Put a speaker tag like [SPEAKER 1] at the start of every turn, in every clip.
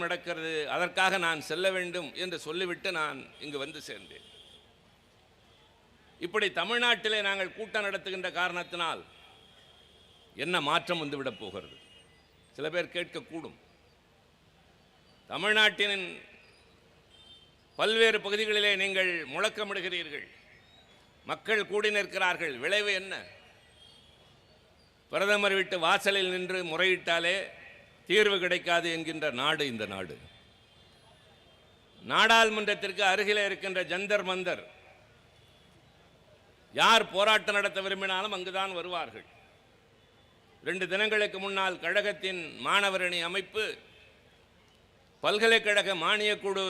[SPEAKER 1] நடக்கிறது, அதற்காக நான் செல்ல வேண்டும் என்று சொல்லிவிட்டு நான் இங்கு வந்து சேர்ந்தேன். இப்படி தமிழ்நாட்டிலே நாங்கள் கூட்டம் நடத்துகின்ற காரணத்தினால் என்ன மாற்றம் வந்துவிடப் போகிறது? சில பேர் கேட்கக்கூடும். தமிழ்நாட்டின் பல்வேறு பகுதிகளிலே நீங்கள் முழக்கமிடுகிறீர்கள், மக்கள் கூடி நிற்கிறார்கள், விளைவு என்ன? பிரதமர் வீட்டு வாசலில் நின்று முறையிட்டாலே தீர்வு கிடைக்காது என்கின்ற நாடு இந்த நாடு. நாடாளுமன்றத்திற்கு அருகிலே இருக்கின்ற ஜந்தர் மந்தர் யார் போராட்டம் நடத்த விரும்பினாலும் அங்குதான் வருவார்கள். 2 தினங்களுக்கு முன்னால் கழகத்தின் மாணவரணி அமைப்பு பல்கலைக்கழக மானியக் குழு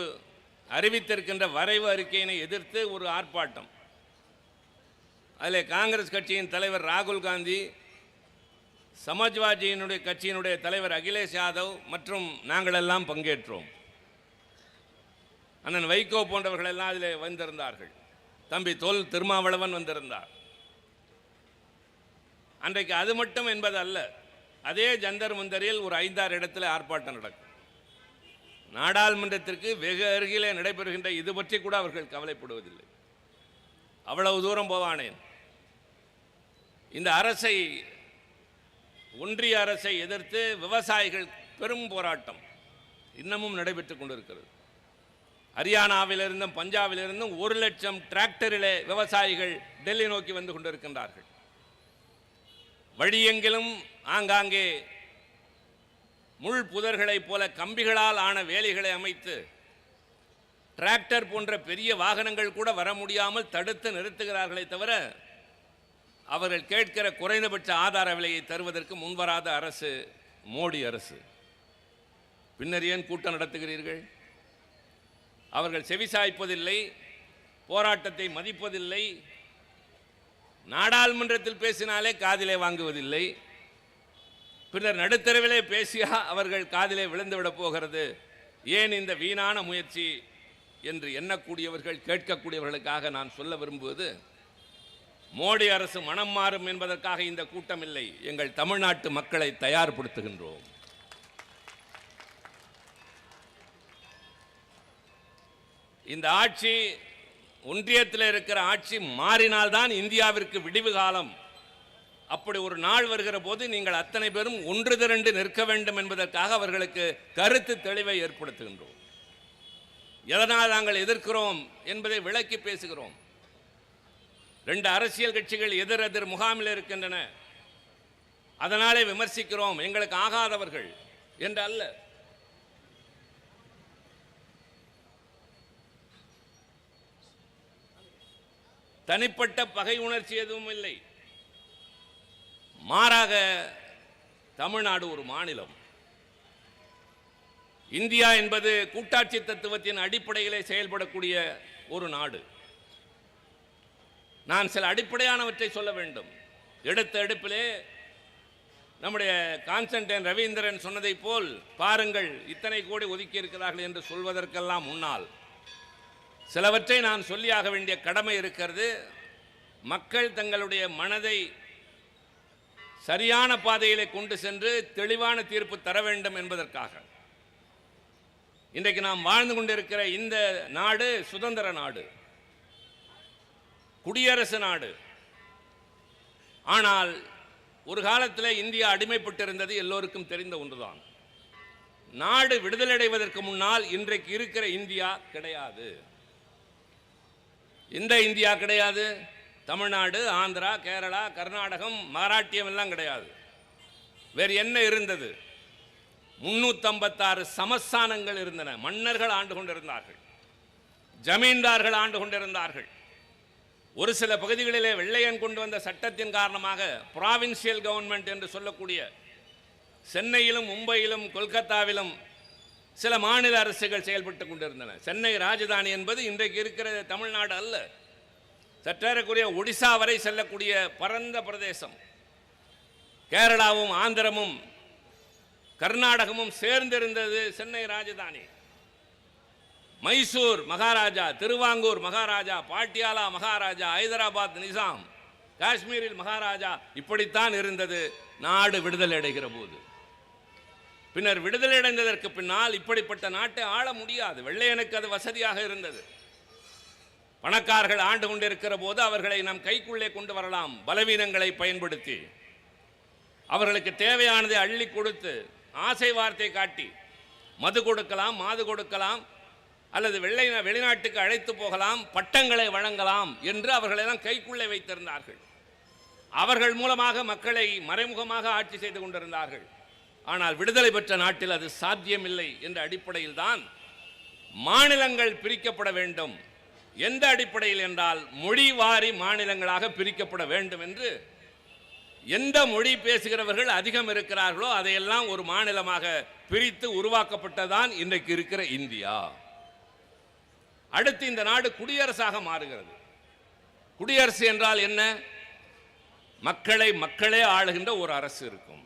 [SPEAKER 1] அறிவித்திருக்கின்ற வரைவு அறிக்கையினை எதிர்த்து ஒரு ஆர்ப்பாட்டம். அதில் காங்கிரஸ் கட்சியின் தலைவர் ராகுல் காந்தி, சமாஜ்வாதியினுடைய கட்சியினுடைய தலைவர் அகிலேஷ் யாதவ் மற்றும் நாங்கள் எல்லாம் பங்கேற்றோம். அண்ணன் வைகோ போன்றவர்கள் எல்லாம் அதில் வந்திருந்தார்கள். தம்பி தொல் திருமாவளவன் வந்திருந்தார். அன்றைக்கு அது மட்டும் என்பது அல்ல, அதே ஜந்தர் மந்தரில் ஒரு 5-6 இடத்துல ஆர்ப்பாட்டம் நடக்கும். நாடாளுமன்றத்திற்கு வெகு அருகிலே நடைபெறுகின்ற இது பற்றி கூட அவர்கள் கவலைப்படுவதில்லை. அவ்வளவு தூரம் போவானேன். இந்த அரசை, ஒன்றிய அரசை எதிர்த்து விவசாயிகள் பெரும் போராட்டம் இன்னமும் நடைபெற்றுக் கொண்டிருக்கிறது. ஹரியானாவிலிருந்தும் பஞ்சாபிலிருந்தும் 1 லட்சம் டிராக்டரிலே விவசாயிகள் டெல்லி நோக்கி வந்து கொண்டிருக்கின்றார்கள். வழியெங்கிலும் ஆங்காங்கே முள் புதர்களைப் போல கம்பிகளால் ஆன வேலிகளை அமைத்து டிராக்டர் போன்ற பெரிய வாகனங்கள் கூட வர முடியாமல் தடுத்து நிறுத்துகிறார்களே தவிர அவர்கள் கேட்கிற குறைந்தபட்ச ஆதார விலையை தருவதற்கு முன்வராத அரசு மோடி அரசு. பின்னர் ஏன் கூட்டம் நடத்துகிறீர்கள்? அவர்கள் செவிசாய்ப்பதில்லை, போராட்டத்தை மதிப்பதில்லை, நாடாளுமன்றத்தில் பேசினாலே காதிலே வாங்குவதில்லை. பின்னர் நடுத்தரவிலே பேசியா அவர்கள் காதிலே விழுந்துவிடப் போகிறது. ஏன் இந்த வீணான முயற்சி என்று எண்ணக்கூடியவர்கள், கேட்கக்கூடியவர்களுக்காக நான் சொல்ல விரும்புவது, மோடி அரசு மனம் மாறும் என்பதற்காக இந்த கூட்டம் இல்லை. எங்கள் தமிழ்நாட்டு மக்களை தயார்படுத்துகின்றோம். இந்த ஆட்சி, ஒன்றியத்தில் இருக்கிற ஆட்சி மாறினால்தான் இந்தியாவிற்கு விடிவு காலம். அப்படி ஒரு நாள் வருகிற போது நீங்கள் அத்தனை பேரும் ஒன்று திரண்டு நிற்க வேண்டும் என்பதற்காக அவர்களுக்கு கருத்து தெளிவை ஏற்படுத்துகின்றோம். எதனால் நாங்கள் எதிர்க்கிறோம் என்பதை விளக்கி பேசுகிறோம். 2 அரசியல் கட்சிகள் எதிர் முகாமில் இருக்கின்றன, அதனாலே விமர்சிக்கிறோம், எங்களுக்கு ஆகாதவர்கள் என்று அல்ல. தனிப்பட்ட பகை உணர்ச்சி எதுவும் இல்லை. மாறாக தமிழ்நாடு ஒரு மாநிலம். இந்தியா என்பது கூட்டாட்சி தத்துவத்தின் அடிப்படையிலே செயல்படக்கூடிய ஒரு நாடு. நான் சில அடிப்படையானவற்றை சொல்ல வேண்டும். எடுத்த எடுப்பிலே நம்முடைய கான்ஸ்டன்டைன் ரவீந்திரன் சொன்னதை போல், பாருங்கள் இத்தனை கோடி ஒதுக்கி இருக்கிறார்கள் என்று சொல்வதற்கெல்லாம் முன்னால் சிலவற்றை நான் சொல்லியாக வேண்டிய கடமை இருக்கிறது. மக்கள் தங்களுடைய மனதை சரியான பாதையிலே கொண்டு சென்று தெளிவான தீர்ப்பு தர வேண்டும் என்பதற்காக. இன்றைக்கு நாம் வாழ்ந்து கொண்டிருக்கிற இந்த நாடு சுதந்திர நாடு, குடியரசு நாடு. ஆனால் ஒரு காலத்தில் இந்தியா அடிமைப்பட்டிருந்தது எல்லோருக்கும் தெரிந்த ஒன்றுதான். நாடு விடுதலை அடைவதற்கு முன்னால் இன்றைக்கு இருக்கிற இந்தியா கிடையாது. இந்த இந்தியா கிடையாது. தமிழ்நாடு, ஆந்திரா, கேரளா, கர்நாடகம், மராட்டியம் எல்லாம் கிடையாது. வேறு என்ன இருந்தது? 356 சமஸ்தானங்கள் இருந்தன. மன்னர்கள் ஆண்டு கொண்டிருந்தார்கள், ஜமீன்தார்கள் ஆண்டு கொண்டிருந்தார்கள். ஒரு சில பகுதிகளிலே வெள்ளையன் கொண்டு வந்த சட்டத்தின் காரணமாக ப்ராவின்சியல் கவர்மெண்ட் என்று சொல்லக்கூடிய சென்னையிலும் மும்பையிலும் கொல்கத்தாவிலும் சில மாநில அரசுகள் செயல்பட்டு கொண்டிருந்தன. சென்னை ராஜதானி என்பது இன்றைக்கு இருக்கிற தமிழ்நாடு அல்ல, சற்றேறக்குரிய ஒடிசா வரை செல்லக்கூடிய பரந்த பிரதேசம். கேரளாவும் ஆந்திரமும் கர்நாடகமும் சேர்ந்திருந்தது சென்னை ராஜதானி. மைசூர் மகாராஜா, திருவாங்கூர் மகாராஜா, பாட்டியாலா மகாராஜா, ஹைதராபாத் நிசாம், காஷ்மீரில் மகாராஜா, இப்படித்தான் இருந்தது நாடு விடுதலை அடைகிற போது. பின்னர் விடுதலை அடைந்ததற்கு பின்னால் இப்படிப்பட்ட நாட்டை ஆள முடியாது. வெள்ளையனுக்கு அது வசதியாக இருந்தது. பணக்காரர்கள் ஆண்டு கொண்டிருக்கிற போது அவர்களை நம் கைக்குள்ளே கொண்டு வரலாம். பலவீனங்களை பயன்படுத்தி அவர்களுக்கு தேவையானதை அள்ளி கொடுத்து ஆசை வார்த்தை காட்டி மது கொடுக்கலாம், மாது கொடுக்கலாம், அல்லது வெளிநாட்டுக்கு அழைத்து போகலாம், பட்டங்களை வழங்கலாம் என்று அவர்களெல்லாம் கைக்குள்ளே வைத்திருந்தார்கள். அவர்கள் மூலமாக மக்களை மறைமுகமாக ஆட்சி செய்து கொண்டிருந்தார்கள். ஆனால் விடுதலை பெற்ற நாட்டில் அது சாத்தியமில்லை என்ற அடிப்படையில் தான் மாநிலங்கள் பிரிக்கப்பட வேண்டும். எந்த அடிப்படையில் என்றால் மொழி வாரி மாநிலங்களாக பிரிக்கப்பட வேண்டும் என்று, எந்த மொழி பேசுகிறவர்கள் அதிகம் இருக்கிறார்களோ அதையெல்லாம் ஒரு மாநிலமாக பிரித்து உருவாக்கப்பட்டதான் இன்றைக்கு இருக்கிற இந்தியா. அடுத்து இந்த நாடு குடியரசாக மாறுகிறது. குடியரசு என்றால் என்ன? மக்களை மக்களே ஆளுகின்ற ஒரு அரசு இருக்கும்.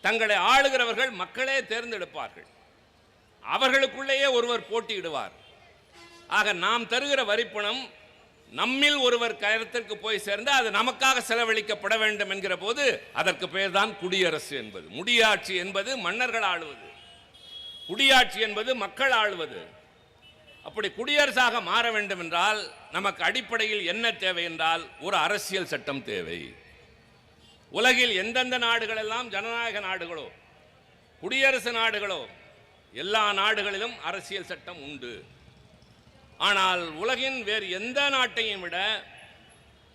[SPEAKER 1] தங்களை ஆளுகிறவர்கள் மக்களே தேர்ந்தெடுப்பார்கள். அவர்களுக்குள்ளேயே ஒருவர் போட்டியிடுவார். ஆக நாம் தருகிற வரிப்பணம் நம்மில் ஒருவர் கருத்திற்கு போய் சேர்ந்து அது நமக்காக செலவழிக்கப்பட வேண்டும் என்கிற போது அதற்கு பெயர் தான் குடியரசு என்பது. முடியாட்சி என்பது மன்னர்கள் ஆளுவது, குடியாட்சி என்பது மக்கள் ஆளுவது. அப்படி குடியரசாக மாற வேண்டும் என்றால் நமக்கு அடிப்படையில் என்ன தேவை என்றால் ஒரு அரசியல் சட்டம் தேவை. உலகில் எந்தெந்த நாடுகள் எல்லாம் ஜனநாயக நாடுகளோ குடியரசு நாடுகளோ எல்லா நாடுகளிலும் அரசியல் சட்டம் உண்டு. ஆனால் உலகின் வேறு எந்த நாட்டையும் விட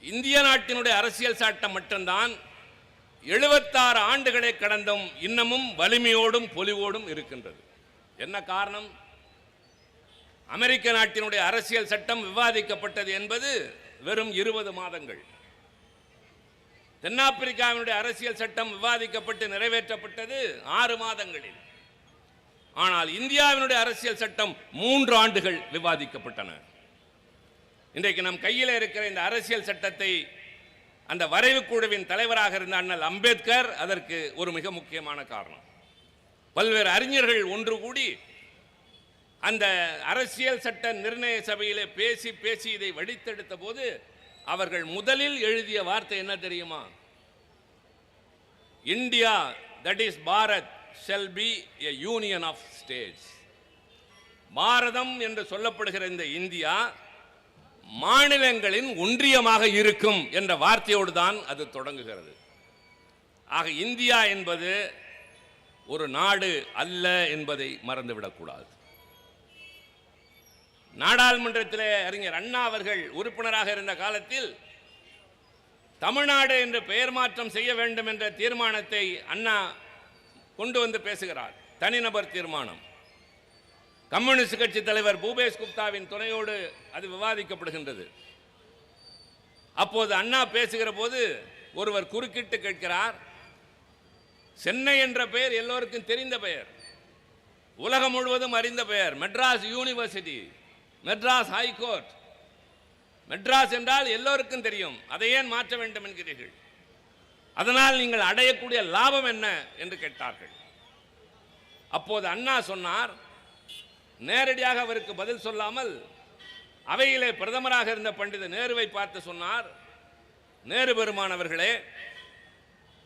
[SPEAKER 1] இந்திய நாட்டினுடைய அரசியல் சட்டம் மட்டும்தான் 76 ஆண்டுகளை கடந்தும் இன்னமும் வலிமையோடும் பொலிவோடும் இருக்கின்றது. என்ன காரணம்? அமெரிக்க நாட்டினுடைய அரசியல் சட்டம் விவாதிக்கப்பட்டது என்பது வெறும் 20 மாதங்கள். தென்னாப்பிரிக்காவினுடைய அரசியல் சட்டம் விவாதிக்கப்பட்டு நிறைவேற்றப்பட்டது 6 மாதங்களில். ஆனால் இந்தியாவினுடைய அரசியல் சட்டம் 3 ஆண்டுகள் விவாதிக்கப்பட்டன. இன்றைக்கு நம் கையில் இருக்கிற இந்த அரசியல் சட்டத்தை அந்த வரைவு குழுவின் தலைவராக இருந்த அண்ணல் அம்பேத்கர் அதற்கு ஒரு மிக முக்கியமான காரணம். பல்வேறு அறிஞர்கள் ஒன்று கூடி அந்த அரசியல் சட்ட நிர்ணய சபையிலே பேசி பேசி இதை வடித்தெடுத்த போது அவர்கள் முதலில் எழுதிய வார்த்தை என்ன தெரியுமா? India, that is Bharat, shall be a union of states. பாரதம் என்று சொல்லப்படுகிற இந்த இந்தியா மாநிலங்களின் ஒன்றியமாக இருக்கும் என்ற வார்த்தையோடு தான் அது தொடங்குகிறது. ஆக இந்தியா என்பது ஒரு நாடு அல்ல என்பதை மறந்துவிடக்கூடாது. நாடாளுமன்றத்திலே அறிஞர் அண்ணா அவர்கள் உறுப்பினராக இருந்த காலத்தில் தமிழ்நாடு என்று பெயர் மாற்றம் செய்ய வேண்டும் என்ற தீர்மானத்தை அண்ணா கொண்டு வந்து பேசுகிறார். தனிநபர் தீர்மானம். கம்யூனிஸ்ட் கட்சி தலைவர் பூபேஷ் குப்தாவின் துணையோடு அது விவாதிக்கப்படுகின்றது. அப்போது அண்ணா பேசுகிற போது ஒருவர் குறுக்கிட்டு கேட்கிறார், சென்னை என்ற பெயர் எல்லோருக்கும் தெரிந்த பெயர், உலகம் முழுவதும் அறிந்த பெயர், மெட்ராஸ் யூனிவர்சிட்டி, மெட்ராஸ் ஹைகோர்ட். மெட்ராஸ் என்றால் எல்லோருக்கும் தெரியும், அதை ஏன் மாற்ற வேண்டும் என்கிறீர்கள்? அதனால் நீங்கள் அடையக்கூடிய லாபம் என்ன என்று கேட்டார்கள். அப்போது அண்ணா சொன்னார், நேரடியாக அவருக்கு பதில் சொல்லாமல் அவையிலே பிரதமராக இருந்த பண்டித நேருவை பார்த்து சொன்னார், நேரு பெருமானவர்களே,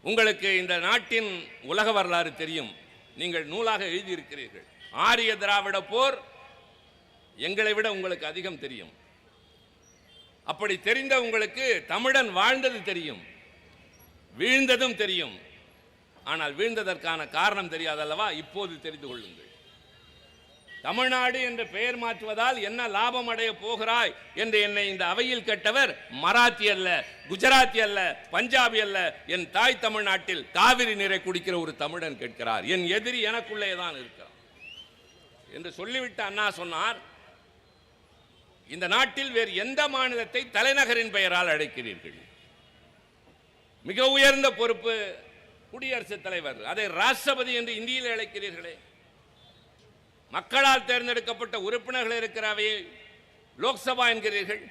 [SPEAKER 1] உங்களுக்கு இந்த நாட்டின் உலக வரலாறு தெரியும், நீங்கள் நூலாக எழுதியிருக்கிறீர்கள். ஆரிய திராவிட போர் எங்களை விட உங்களுக்கு அதிகம் தெரியும். அப்படி தெரிந்த உங்களுக்கு தமிழன் வாழ்ந்தது தெரியும், வீழ்ந்ததும் தெரியும். ஆனால் வீழ்ந்ததற்கான காரணம் தெரியாதல்லவா? இப்போது தெரிந்து கொள்ளுங்கள். தமிழ்நாடு என்று பெயர் மாற்றுவதால் என்ன லாபம் அடைய போகிறாய் என்று என்னை இந்த அவையில் கேட்டவர் மராத்தி அல்ல, குஜராத்தி அல்ல, பஞ்சாபி அல்ல, என் தாய் தமிழ்நாட்டில் காவிரி நீரை குடிக்கிற ஒரு தமிழன் கேட்கிறார். என் எதிரி எனக்குள்ளே தான் இருக்கிறார் என்று சொல்லிவிட்டு அண்ணா சொன்னார், இந்த நாட்டில் வேறு எந்த மாநிலத்தை தலைநகரின் பெயரால் அழைக்கிறீர்கள்? மிக உயர்ந்த பொறுப்பு குடியரசுத் தலைவர், அதை ராஷ்டிரபதி என்று இந்தியில் அழைக்கிறீர்களே. மக்களால் தேர்ந்தெடுக்கப்பட்ட உறுப்பினர்கள் இருக்கிறாவே லோக்சபா என்கிறீர்கள்.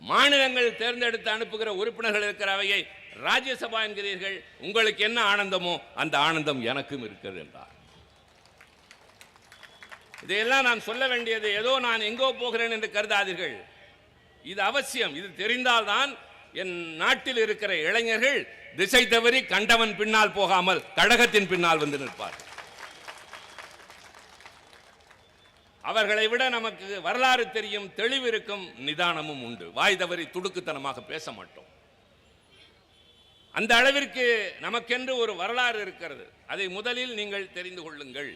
[SPEAKER 1] மாநிலங்கள் தேர்ந்தெடுத்து அனுப்புகிற உறுப்பினர்கள் இருக்கிறவையை ராஜ்யசபா என்கிறீர்கள். உங்களுக்கு என்ன ஆனந்தமோ அந்த ஆனந்தம் எனக்கும் இருக்கிறது என்றார். இதையெல்லாம் நான் சொல்ல வேண்டியது ஏதோ நான் எங்கோ போகிறேன் என்று கருதாதீர்கள். இது அவசியம். இது தெரிந்தால்தான் என் நாட்டில் இருக்கிற இளைஞர்கள் திசை தவறி கண்டவன் பின்னால் போகாமல் கழகத்தின் பின்னால் வந்து நிற்பார்கள். அவர்களை விட நமக்கு வரலாறு தெரியும், தெளிவு இருக்கும், நிதானமும் உண்டு. வாய் தவறி துடுக்குத்தனமாக பேச மாட்டோம். அந்த அளவிற்கு நமக்கென்று ஒரு வரலாறு இருக்கிறது. அதை முதலில் நீங்கள் தெரிந்து கொள்ளுங்கள்.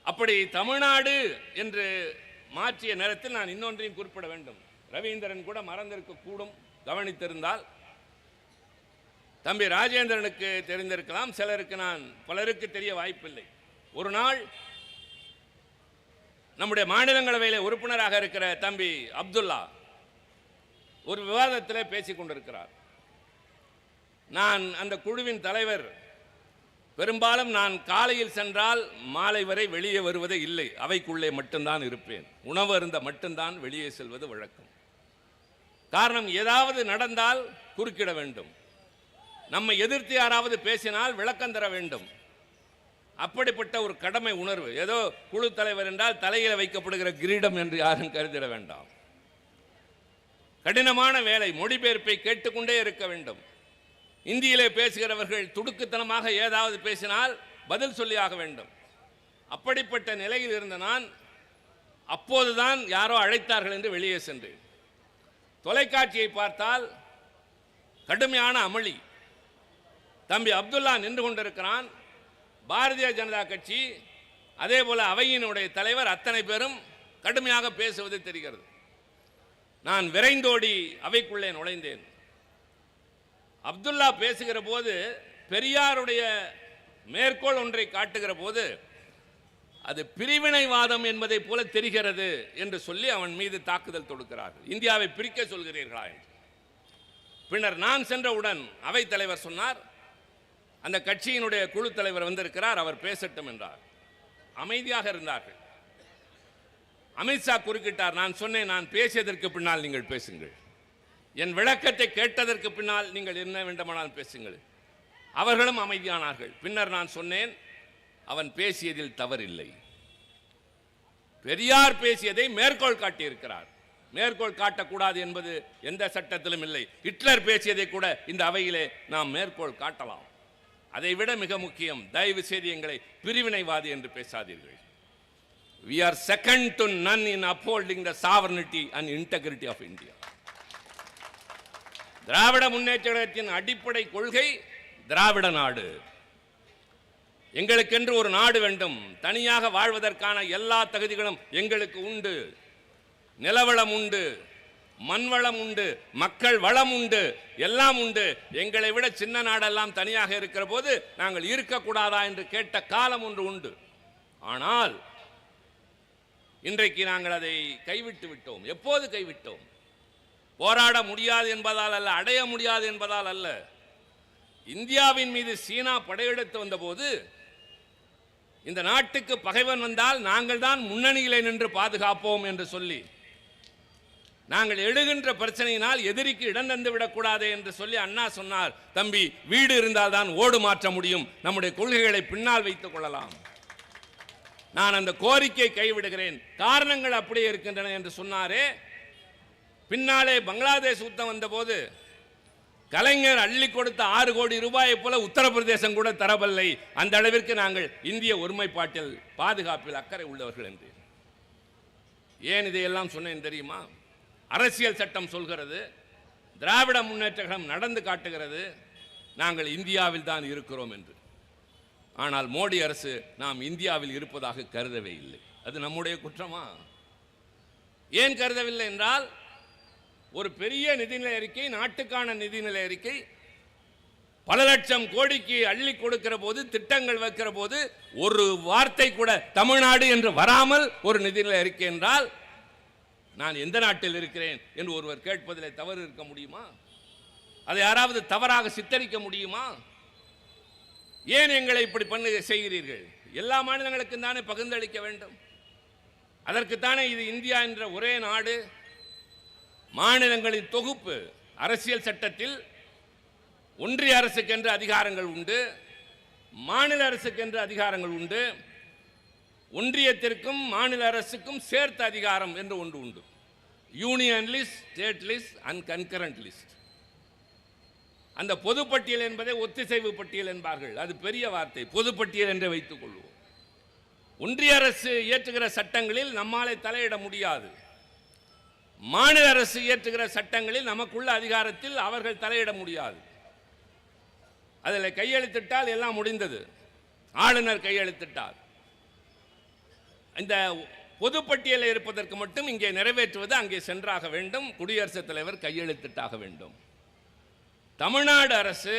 [SPEAKER 1] அப்படி தமிழ்நாடு என்று மாற்றிய நேரத்தில் நான் இன்னொன்றையும் குறிப்பிட வேண்டும். ரவீந்திரன் கூட மறந்திருக்க கூடும், கவனித்திருந்தால். தம்பி ராஜேந்திரனுக்கு தெரிந்திருக்கலாம், பலருக்கு தெரிய வாய்ப்பில்லை. ஒரு நாள் நம்முடைய மாநிலங்களவையில் உறுப்பினராக இருக்கிற தம்பி அப்துல்லா ஒரு விவாதத்தில் பேசிக் கொண்டிருக்கிறார். நான் அந்த குழுவின் தலைவர். பெரும்பாலும் நான் காலையில் சென்றால் மாலை வரை வெளியே வருவதே இல்லை. அவைக்குள்ளே மட்டும்தான் இருப்பேன். உணவு அருந்த மட்டும்தான் வெளியே செல்வது வழக்கம். காரணம், ஏதாவது நடந்தால் குறுக்கிட வேண்டும். நம்மை எதிர்த்து யாராவது பேசினால் விளக்கம் தர வேண்டும். அப்படிப்பட்ட ஒரு கடமை உணர்வு. ஏதோ குழு தலைவர் என்றால் தலையில் வைக்கப்படுகிற கிரீடம் என்று யாரும் கருதிட வேண்டாம். கடினமான வேலை. மொழிபெயர்ப்பை கேட்டுக்கொண்டே இருக்க வேண்டும். இந்தியிலே பேசுகிறவர்கள் துடுக்குத்தனமாக ஏதாவது பேசினால் பதில் சொல்லியாக வேண்டும். அப்படிப்பட்ட நிலையில் இருந்த நான் அப்போதுதான் யாரோ அழைத்தார்கள் என்று வெளியே சென்றேன். தொலைக்காட்சியை பார்த்தால் கடுமையான அமளி. தம்பி அப்துல்லா நின்று கொண்டிருக்கிறான். பாரதிய ஜனதா கட்சி, அதே போல அவையினுடைய தலைவர், அத்தனை பேரும் கடுமையாக பேசுவது தெரிகிறது. நான் விரைந்தோடி அவைக்குள்ளே நுழைந்தேன். அப்துல்லா பேசுகிற போது பெரியாருடைய மேற்கோள் ஒன்றை காட்டுகிற போது அது பிரிவினைவாதம் என்பதை போல தெரிகிறது என்று சொல்லி அவன் மீது தாக்குதல் தொடுக்கிறார்கள். இந்தியாவை பிரிக்க சொல்கிறீர்களா என்று. பின்னர் நான் சென்றவுடன் அவை தலைவர் சொன்னார், அந்த கட்சியினுடைய குழு தலைவர் வந்திருக்கிறார், அவர் பேசட்டும் என்றார். அமைதியாக இருந்தார்கள். அமித்ஷா குறுக்கிட்டார். நான் சொன்னேன், நான் பேசியதற்கு பின்னால் நீங்கள் பேசுங்கள். என் விளக்கத்தை கேட்டதற்கு பின்னால் நீங்கள் என்ன வேண்டுமானால் பேசுங்கள். அவர்களும் அமைதியானார்கள். பின்னர் நான் சொன்னேன், அவன் பேசியதில் தவறில்லை. பெரியார் பேசியதை மேற்கோள் காட்டியிருக்கிறார். மேற்கோள் காட்டக்கூடாது என்பது எந்த சட்டத்திலும் இல்லை. ஹிட்லர் பேசியதை கூட இந்த அவையிலே நாம் மேற்கோள் காட்டலாம். அதைவிட மிக முக்கியம், தயவு செய்து எங்களை பிரிவினைவாதி என்று பேசாதீர்கள். We are second to none in upholding the sovereignty and integrity of India. Dravida Munnetra கழகத்தின் அடிப்படை கொள்கை திராவிட நாடு. எங்களுக்கென்று ஒரு நாடு வேண்டும். தனியாக வாழ்வதற்கான எல்லா தகுதிகளும் எங்களுக்கு உண்டு. நிலவளம் உண்டு, மண்வளம் உண்டு, மக்கள் வளம் உண்டு, எல்லாம் உண்டு. எங்களை விட சின்ன நாடெல்லாம் தனியாக இருக்கிற போது நாங்கள் இருக்கக்கூடாதா என்று கேட்ட காலம் ஒன்று உண்டு. ஆனால் இன்றைக்கு நாங்கள் அதை கைவிட்டு விட்டோம். எப்போது கைவிட்டோம்? போராட முடியாது என்பதால் அல்ல, அடைய முடியாது என்பதால் அல்ல. இந்தியாவின் மீது சீனா படையெடுத்து வந்தபோது இந்த நாட்டுக்கு பகைவன் வந்தால் நாங்கள் தான் முன்னணியிலே நின்று பாதுகாப்போம் என்று சொல்லி, நாங்கள் எழுகின்ற பிரச்சனையினால் எதிரிக்கு இடம் தந்து விடக்கூடாது என்று சொல்லி அண்ணா சொன்னார், தம்பி வீடு இருந்தால் தான் ஓடு மாற்ற முடியும், நம்முடைய கொள்கைகளை பின்னால் வைத்துக் கொள்ளலாம். நான் அந்த கோரிக்கை கைவிடுகிறேன், காரணங்கள் அப்படியே இருக்கின்றன என்று சொன்னாரே. பின்னாலே பங்களாதேஷ் யுத்தம் வந்தபோது கலைஞர் அள்ளி கொடுத்த 6 கோடி ரூபாயை போல உத்தரப்பிரதேசம் கூட தரவில்லை. அந்த அளவிற்கு நாங்கள் இந்திய ஒருமைப்பாட்டில் பாதுகாப்பில் அக்கறை உள்ளவர்கள் என்று. ஏன் இதையெல்லாம் சொன்னேன் தெரியுமா? அரசியல் சட்டம் சொல்கிறது, திராவிட முன்னேற்ற கழகம் நடந்து காட்டுகிறது, நாங்கள் இந்தியாவில் தான் இருக்கிறோம் என்று. ஆனால் மோடி அரசு நாம் இந்தியாவில் இருப்பதாக கருதவே இல்லை. அது நம்முடைய குற்றமா? ஏன் கருதவில்லை என்றால், ஒரு பெரிய நிதிநிலை அறிக்கை, நாட்டுக்கான நிதிநிலை அறிக்கை, பல லட்சம் கோடிக்கு அள்ளி கொடுக்கிற போது, திட்டங்கள் வைக்கிற போது ஒரு வார்த்தை கூட தமிழ்நாடு என்று வராமல் ஒரு நிதிநிலை அறிக்கை என்றால் நான் எந்த நாட்டில் இருக்கிறேன் என்று ஒருவர் கேட்பதிலே தவறு இருக்க முடியுமா? அதை யாராவது தவறாக சித்தரிக்க முடியுமா? ஏன் எங்களை இப்படி செய்கிறீர்கள்? எல்லா மாநிலங்களுக்கும் தானே பகிர்ந்தளிக்க வேண்டும். அதற்குத்தானே இது இந்தியா என்ற ஒரே நாடு. மாநிலங்களின் தொகுப்பு. அரசியல் சட்டத்தில் ஒன்றிய அரசுக்கென்று அதிகாரங்கள் உண்டு, மாநில அரசுக்கென்று அதிகாரங்கள் உண்டு, ஒன்றியத்திற்கும் மாநில அரசுக்கும் சேர்த்த அதிகாரம் என்று ஒன்று உண்டு. Union list, state list and concurrent list. அந்த பொதுப்பட்டியல் என்பதை ஒத்திசைவு பட்டியல் என்பார்கள். அது பெரிய வார்த்தை. பொதுப்பட்டியல் என்று வைத்துக் கொள்வோம். ஒன்றிய அரசு இயற்றுகிற சட்டங்களில் நம்மாலே தலையிட முடியாது. மாநில அரசு இயற்றுகிற சட்டங்களில் நமக்குள்ள அதிகாரத்தில் அவர்கள் தலையிட முடியாது. அதில் கையெழுத்திட்டால் எல்லாம் முடிந்தது. ஆளுநர் கையெழுத்திட்டார். இந்த பொதுப்பட்டியலில் இருப்பதற்கு மட்டும் இங்கே நிறைவேற்றுவது அங்கே சென்றாக வேண்டும். குடியரசுத் தலைவர் கையெழுத்திட்டாக வேண்டும். தமிழ்நாடு அரசு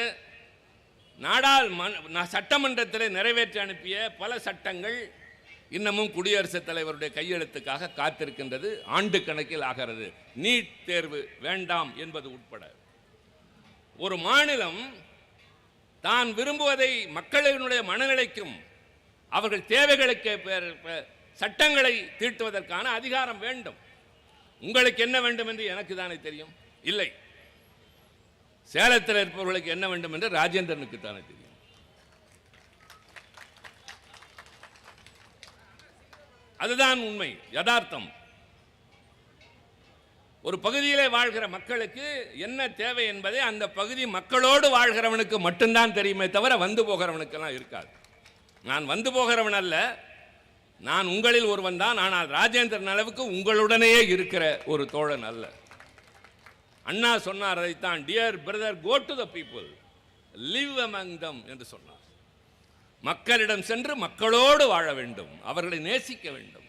[SPEAKER 1] சட்டமன்றத்தில் நிறைவேற்றி அனுப்பிய பல சட்டங்கள் இன்னமும் குடியரசுத் தலைவருடைய கையெழுத்துக்காக காத்திருக்கின்றது. ஆண்டு கணக்கில் ஆகிறது. நீட் தேர்வு வேண்டாம் என்பது உட்பட ஒரு மாநிலம் தான் விரும்புவதை மக்களினுடைய மனநிலைக்கும் அவர்கள் தேவைகளுக்கு சட்டங்களை தீட்டுவதற்கான அதிகாரம் வேண்டும். உங்களுக்கு என்ன வேண்டும் என்று எனக்கு தானே தெரியும்? இல்லை, சேலத்தில் இருப்பவர்களுக்கு என்ன வேண்டும் என்று ராஜேந்திரனுக்கு தானே தெரியும். அதுதான் உண்மை, யதார்த்தம். ஒரு பகுதியிலே வாழ்கிற மக்களுக்கு என்ன தேவை என்பதை அந்த பகுதி மக்களோடு வாழ்கிறவனுக்கு மட்டும்தான் தெரியுமே தவிர வந்து போகிறவனுக்கெல்லாம் இருக்காது. நான் வந்து போகிறவன் அல்ல, நான் உங்களில் ஒருவன் தான். ஆனால் ராஜேந்திரன் அளவுக்கு உங்களுடனேயே இருக்கிற ஒரு தோழன் அல்ல. அண்ணா சொன்னார் அதைத்தான், dear brother, go to the people, live among them என்று சொன்னார். மக்களிடம் சென்று மக்களோடு வாழ வேண்டும், அவர்களை நேசிக்க வேண்டும்,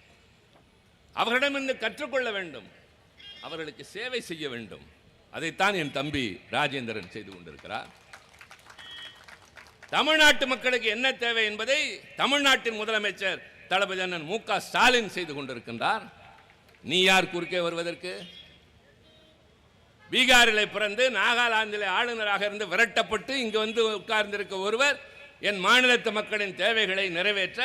[SPEAKER 1] அவர்களிடமிருந்து கற்றுக்கொள்ள வேண்டும், அவர்களுக்கு சேவை செய்ய வேண்டும். அதைத்தான் என் தம்பி ராஜேந்திரன் செய்து கொண்டிருக்கிறார். தமிழ்நாட்டு மக்களுக்கு என்ன தேவை என்பதை தமிழ்நாட்டின் முதலமைச்சர் தளபதி அண்ணன் மு.க. ஸ்டாலின் செய்து கொண்டிருக்கின்றார். நீ யார் குறுக்கே வருவதற்கு? பீகாரிலே பிறந்து நாகாலாந்திலே ஆளுநராக இருந்து விரட்டப்பட்டு இங்கு வந்து உட்கார்ந்திருக்க ஒருவர் என் மாநிலத்து மக்களின் தேவைகளை நிறைவேற்ற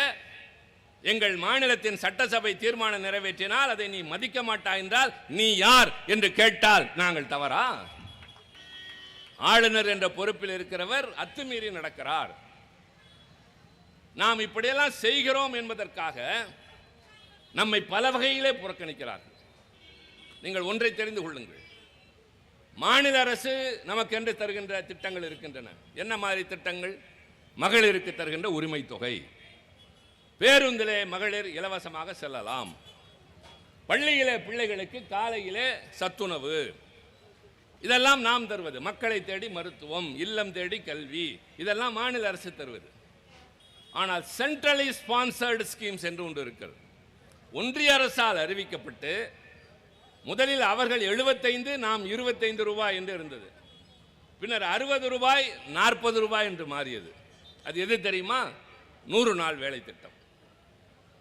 [SPEAKER 1] எங்கள் மாநிலத்தின் சட்டசபை தீர்மானம் நிறைவேற்றினால் அதை நீ மதிக்க மாட்டாய் என்றால் நீ யார் என்று கேட்டால் நாங்கள் தவறா? ஆளுநர் என்ற பொறுப்பில் இருக்கிறவர் அத்துமீறி நடக்கிறார். நாம் இப்படியெல்லாம் செய்கிறோம் என்பதற்காக நம்மை பல வகையிலே புறக்கணிக்கிறார்கள். நீங்கள் ஒன்றை தெரிந்து கொள்ளுங்கள், மாநில அரசு நமக்கென்று தருகின்ற திட்டங்கள் இருக்கின்றன. என்ன மாதிரி திட்டங்கள்? மகளிருக்கு தருகின்ற உரிமை தொகை, பேருந்திலே மகளிர் இலவசமாக செல்லலாம், பள்ளியிலே பிள்ளைகளுக்கு காலையிலே சத்துணவு, இதெல்லாம் நாம் தருவது. மக்களை தேடி மருத்துவம், இல்லம் தேடி கல்வி, இதெல்லாம் மாநில அரசு தருவது. ஆனால் சென்ட்ரலி ஸ்பான்சர்டு ஸ்கீம்ஸ் என்று ஒன்று இருக்கிறது. ஒன்றிய அரசால் அறிவிக்கப்பட்டு முதலில் அவர்கள் 75, நாம் 25 ரூபாய் என்று இருந்தது. பின்னர் 60 ரூபாய், 40 ரூபாய் என்று மாறியது. அது எது தெரியுமா? 100 நாள் வேலை திட்டம்.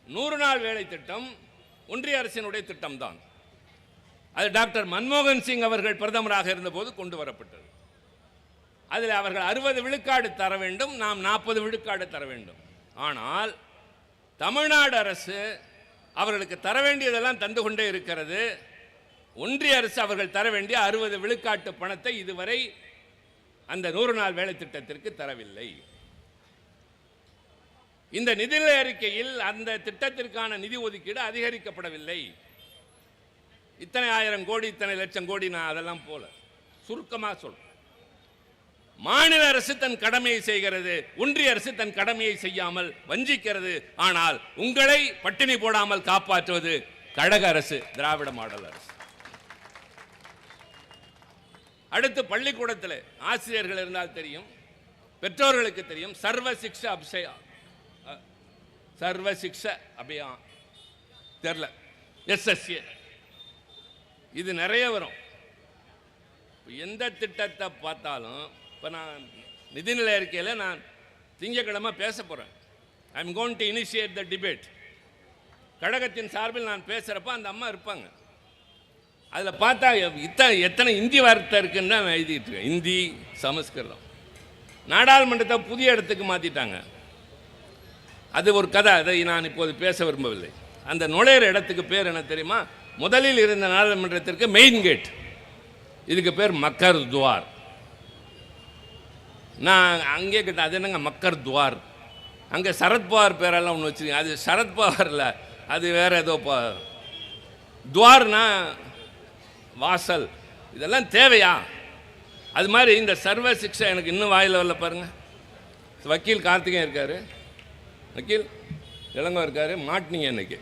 [SPEAKER 1] 100 நாள் வேலை திட்டம் ஒன்றிய அரசினுடைய திட்டம்தான். அது டாக்டர் மன்மோகன் சிங் அவர்கள் பிரதமராக இருந்தபோது கொண்டு வரப்பட்டது. அதில் அவர்கள் 60 விழுக்காடு தர வேண்டும், நாம் 40 விழுக்காடு தர வேண்டும். ஆனால் தமிழ்நாடு அரசு அவர்களுக்கு தர வேண்டியதெல்லாம் தந்து கொண்டே இருக்கிறது. ஒன்றிய அரசு அவர்கள் தர வேண்டிய 60 விழுக்காட்டு பணத்தை இதுவரை அந்த 100 நாள் வேலை திட்டத்திற்கு தரவில்லை. இந்த நிதிநிலை அறிக்கையில் அந்த திட்டத்திற்கான நிதி ஒதுக்கீடு அதிகரிக்கப்படவில்லை. இத்தனை 1000 கோடி, இத்தனை லட்சம் கோடி, நான் அதெல்லாம் போல சுருக்கமாக சொல்றேன். மாநில அரசு தன் கடமையை செய்கிறது, ஒன்றிய அரசு தன் கடமையை செய்யாமல் வஞ்சிக்கிறது. ஆனால் உங்களை பட்டினி போடாமல் காப்பாற்றுவது கழக அரசு, திராவிட மாடல் அரசு. அடுத்து பள்ளிக்கூடத்தில் ஆசிரியர்கள் இருந்தால் தெரியும், பெற்றோர்களுக்கு தெரியும், சர்வ சிக்ஷா அபியான் தெரியல, SSA, இது நிறைய வரும். எந்த திட்டத்தை பார்த்தாலும் இப்போ நான் நிதிநிலை அறிக்கையில் நான் திங்கக்கிழமை பேச போகிறேன். I am going to initiate the debate. கழகத்தின் சார்பில் நான் பேசுகிறப்ப அந்த அம்மா இருப்பாங்க. அதில் பார்த்தா எத்தனை இந்தி வார்த்தை இருக்குன்னு நான் எழுதிட்டு இருக்கேன். இந்தி, சமஸ்கிருதம். நாடாளுமன்றத்தை புதிய இடத்துக்கு மாற்றிட்டாங்க. அது ஒரு கதை, அதை நான் இப்போது பேச விரும்பவில்லை. அந்த நுழையிற இடத்துக்கு பேர் என்ன தெரியுமா? முதலில் இருந்த நாடாளுமன்றத்திற்கு மெயின் கேட், இதுக்கு பேர் மக்கர் துவார். நான் அங்கே கேட்டேன், அது என்னங்க மக்கர் துவார்? அங்கே சரத்பவார் பேரெல்லாம் ஒன்று வச்சுருக்கீங்க. அது சரத்பவார் இல்லை, அது வேறு ஏதோ துவார்னா வாசல், இதெல்லாம் தேவையா? அது மாதிரி இந்த சர்வ சிக்ஷா எனக்கு இன்னும் வாயில் வரல பாருங்கள். வக்கீல் கார்த்திகேயன் இருக்கார், வக்கீல் இளங்கோ இருக்கார், மாட்டினீங்க இன்னைக்கு.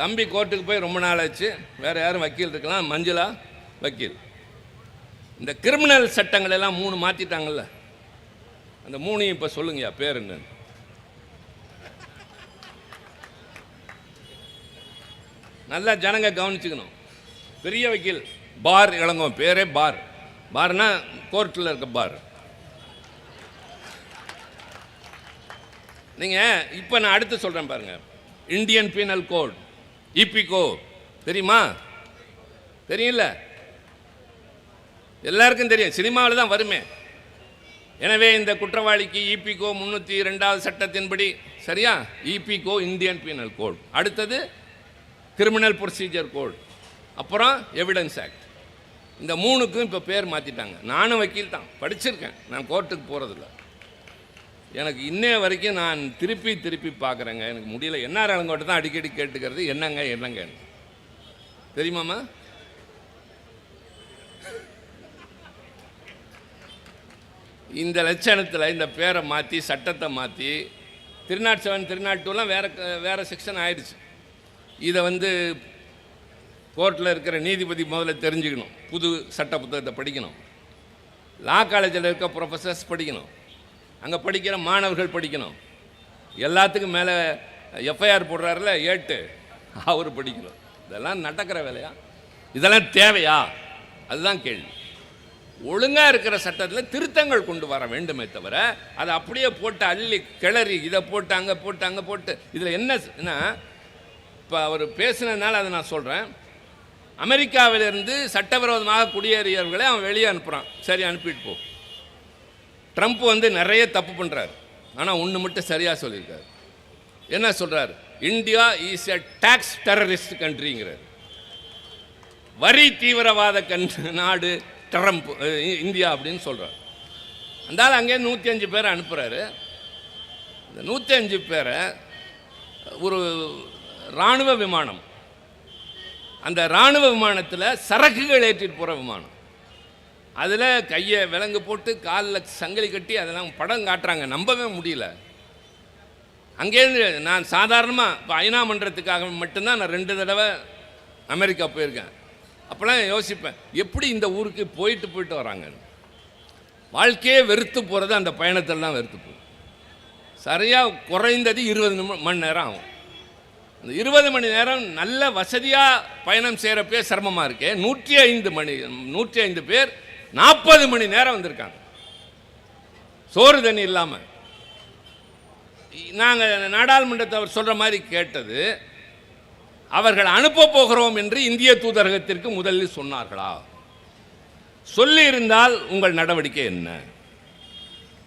[SPEAKER 1] தம்பி கோர்ட்டுக்கு போய் ரொம்ப நாள் ஆச்சு, வேறு யாரும் வக்கீல் இருக்கலாம், மஞ்சுளா வக்கீல். இந்த கிரிமினல் சட்டங்கள் எல்லாம் 3 மாற்றிட்டாங்கல்ல, அந்த 3 இப்போ சொல்லுங்கய்யா பேர் என்ன? நல்லா ஜனங்க கவனிச்சுக்கணும். பெரிய வக்கீல் பார் இளங்கோ, பேரே பார். பார்னா கோர்ட்டில் இருக்க பார். நீங்கள் இப்போ நான் அடுத்து சொல்கிறேன் பாருங்கள். இந்தியன் பீனல் கோட், இபிகோ தெரியுமா? தெரியல, எல்லாருக்கும் தெரியும், சினிமாவில் தான் வருமே. எனவே இந்த குற்றவாளிக்கு இபிகோ 302வது சட்டத்தின்படி, சரியா, இபிகோ இந்தியன் பீனல் கோட். அடுத்தது கிரிமினல் ப்ரொசீஜர் கோட், அப்புறம் எவிடன்ஸ் ஆக்ட். இந்த 3க்கும் இப்போ பேர் மாற்றிட்டாங்க. நானும் வக்கீல் தான், படிச்சிருக்கேன், நான் கோர்ட்டுக்கு போகிறதில்ல. எனக்கு இன்னைய வரைக்கும் நான் திருப்பி பார்க்குறேங்க, எனக்கு முடியல. என்ஆர் இளங்கோட்டை தான் அடிக்கடி கேட்டுக்கிறது, என்னங்க தெரியுமாம்மா? இந்த லட்சணத்தில் இந்த பேரை மாற்றி சட்டத்தை மாற்றி 307 302லாம் வேறு செக்ஷன் ஆயிடுச்சு. இதை கோர்ட்டில் இருக்கிற நீதிபதி முதல்ல தெரிஞ்சுக்கணும், புது சட்ட புத்தகத்தை படிக்கணும், லா காலேஜில் இருக்க ப்ரொஃபஸர்ஸ் படிக்கணும், அங்கே படிக்கிற மாணவர்கள் படிக்கணும், எல்லாத்துக்கும் மேலே எஃப்ஐஆர் போடுறாருல ஏட்டு அவர் படிக்கணும். இதெல்லாம் நடக்கிற வேலையா? இதெல்லாம் தேவையா? அதுதான் கேள்வி. ஒழுங்காக இருக்கிற சட்டத்தில் திருத்தங்கள் கொண்டு வர வேண்டுமே தவிர அதை அப்படியே போட்டு அள்ளி கிளறி இதை போட்டு அங்கே போட்டு இதில் என்ன இப்போ அவர் பேசினதுனால அதை நான் சொல்கிறேன். அமெரிக்காவிலிருந்து சட்டவிரோதமாக குடியேறியவர்களை அவன் வெளியே அனுப்புகிறான், சரி அனுப்பிட்டு போ. ட்ரம்ப் நிறைய தப்பு பண்ணுறாரு, ஆனால் ஒன்று மட்டும் சரியாக சொல்லியிருக்காரு. என்ன சொல்கிறார்? India is a tax terrorist கண்ட்ரிங்கிறார். வரி தீவிரவாத நாடு ட்ரம்ப் இந்தியா அப்படின்னு சொல்கிறார். அந்தாலும் அங்கே 105 பேரை அனுப்புகிறாரு. இந்த 105 பேரை ஒரு இராணுவ விமானம், அந்த இராணுவ விமானத்தில் சரக்குகள் ஏற்றிட்டு போகிற விமானம், அதில் கையை விலங்கு போட்டு காலில் சங்கிலி கட்டி அதெல்லாம் படம் காட்டுறாங்க, நம்பவே முடியல. அங்கேருந்து நான் சாதாரணமாக இப்போ ஐநா மன்றத்துக்காக மட்டும்தான் நான் 2 தடவை அமெரிக்கா போயிருக்கேன். அப்போலாம் யோசிப்பேன், எப்படி இந்த ஊருக்கு போயிட்டு வராங்கன்னு. வாழ்க்கையே வெறுத்து போகிறது அந்த பயணத்தில் தான் வெறுத்து போகும். சரியாக குறைந்தது 20 மணி நேரம் ஆகும். அந்த 20 மணி நேரம் நல்ல வசதியாக பயணம் செய்கிறப்பே சிரமமாக இருக்கே. 105 பேர் 40 மணி நேரம் வந்திருக்காங்க, சோறு தண்ணி இல்லாமல். நாங்கள் நாடாளுமன்றத்தை அவர் சொல்கிற மாதிரி கேட்டது, அவர்கள் அனுப்ப போகிறோம் என்று இந்திய தூதரகத்திற்கு முதலில் சொன்னார்களா? சொல்லி இருந்தால் உங்கள் நடவடிக்கை என்ன?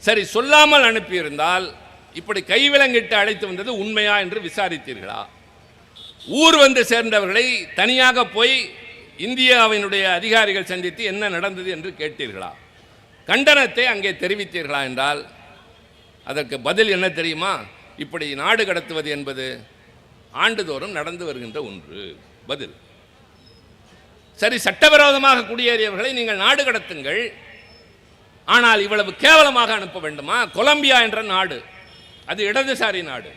[SPEAKER 1] சரி, சொல்லாமல் அனுப்பியிருந்தால் இப்படி கைவிலங்கிட்டு அழைத்து வந்தது உண்மையா என்று விசாரித்தீர்களா? ஊர் சேர்ந்தவர்களை தனியாக போய் இந்தியாவினுடைய அதிகாரிகள் சந்தித்து என்ன நடந்தது என்று கேட்டீர்களா? கண்டனத்தை அங்கே தெரிவித்தீர்களா? என்றால் அதற்கு பதில் என்ன தெரியுமா? இப்படி நாடு கடத்துவது என்பது ஆண்டுதோறும் நடந்து வருகின்ற ஒன்று. பதில். சரி, சட்டவிரோதமாக குடியேறியவர்களை நீங்கள் நாடு கடத்துங்கள், ஆனால் இவ்வளவு கேவலமாக அனுப்ப வேண்டுமா? கொலம்பியா என்ற நாடு, அது இடதுசாரி நாடு,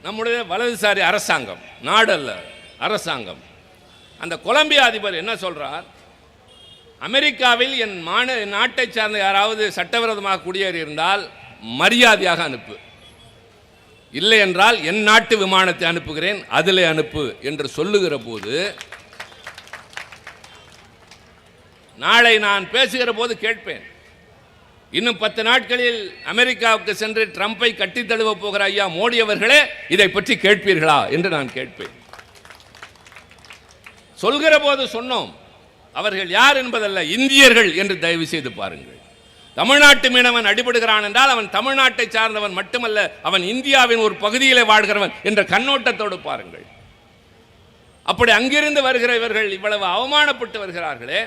[SPEAKER 1] நம்முடைய வலதுசாரி அரசாங்கம், நாடு அல்ல அரசாங்கம். அந்த கொலம்பியா அதிபர் என்ன சொல்றார்? அமெரிக்காவில் என் நாட்டை சார்ந்த யாராவது சட்டவிரோதமாக குடியேறி இருந்தால் மரியாதையாக அனுப்பு, இல்லை என்றால் என் நாட்டு விமானத்தை அனுப்புகிறேன், அதிலே அனுப்பு என்று சொல்லுகிற போது, நாளை நான் பேசுகிற போது கேட்பேன், இன்னும் 10 நாட்களில் அமெரிக்காவுக்கு சென்று ட்ரம்பை கட்டி தழுவ போகிற ஐயா மோடி அவர்களே, இதை பற்றி கேட்பீர்களா என்று நான் கேட்பேன். சொல்கிற போது சொன்னோம், அவர்கள் யார் என்பதல்ல, இந்தியர்கள் என்று தயவு செய்து பாருங்கள். தமிழ்நாட்டு மீனவன் அடிபடுகிறான் என்றால் அவன் தமிழ்நாட்டை சார்ந்தவன் மட்டுமல்ல, அவன் இந்தியாவின் ஒரு பகுதியிலே வாழ்கிறவன் என்ற கண்ணோட்டத்தோடு பாருங்கள். அப்படி அங்கிருந்து வருகிற இவர்கள் இவ்வளவு அவமானப்பட்டு வருகிறார்களே,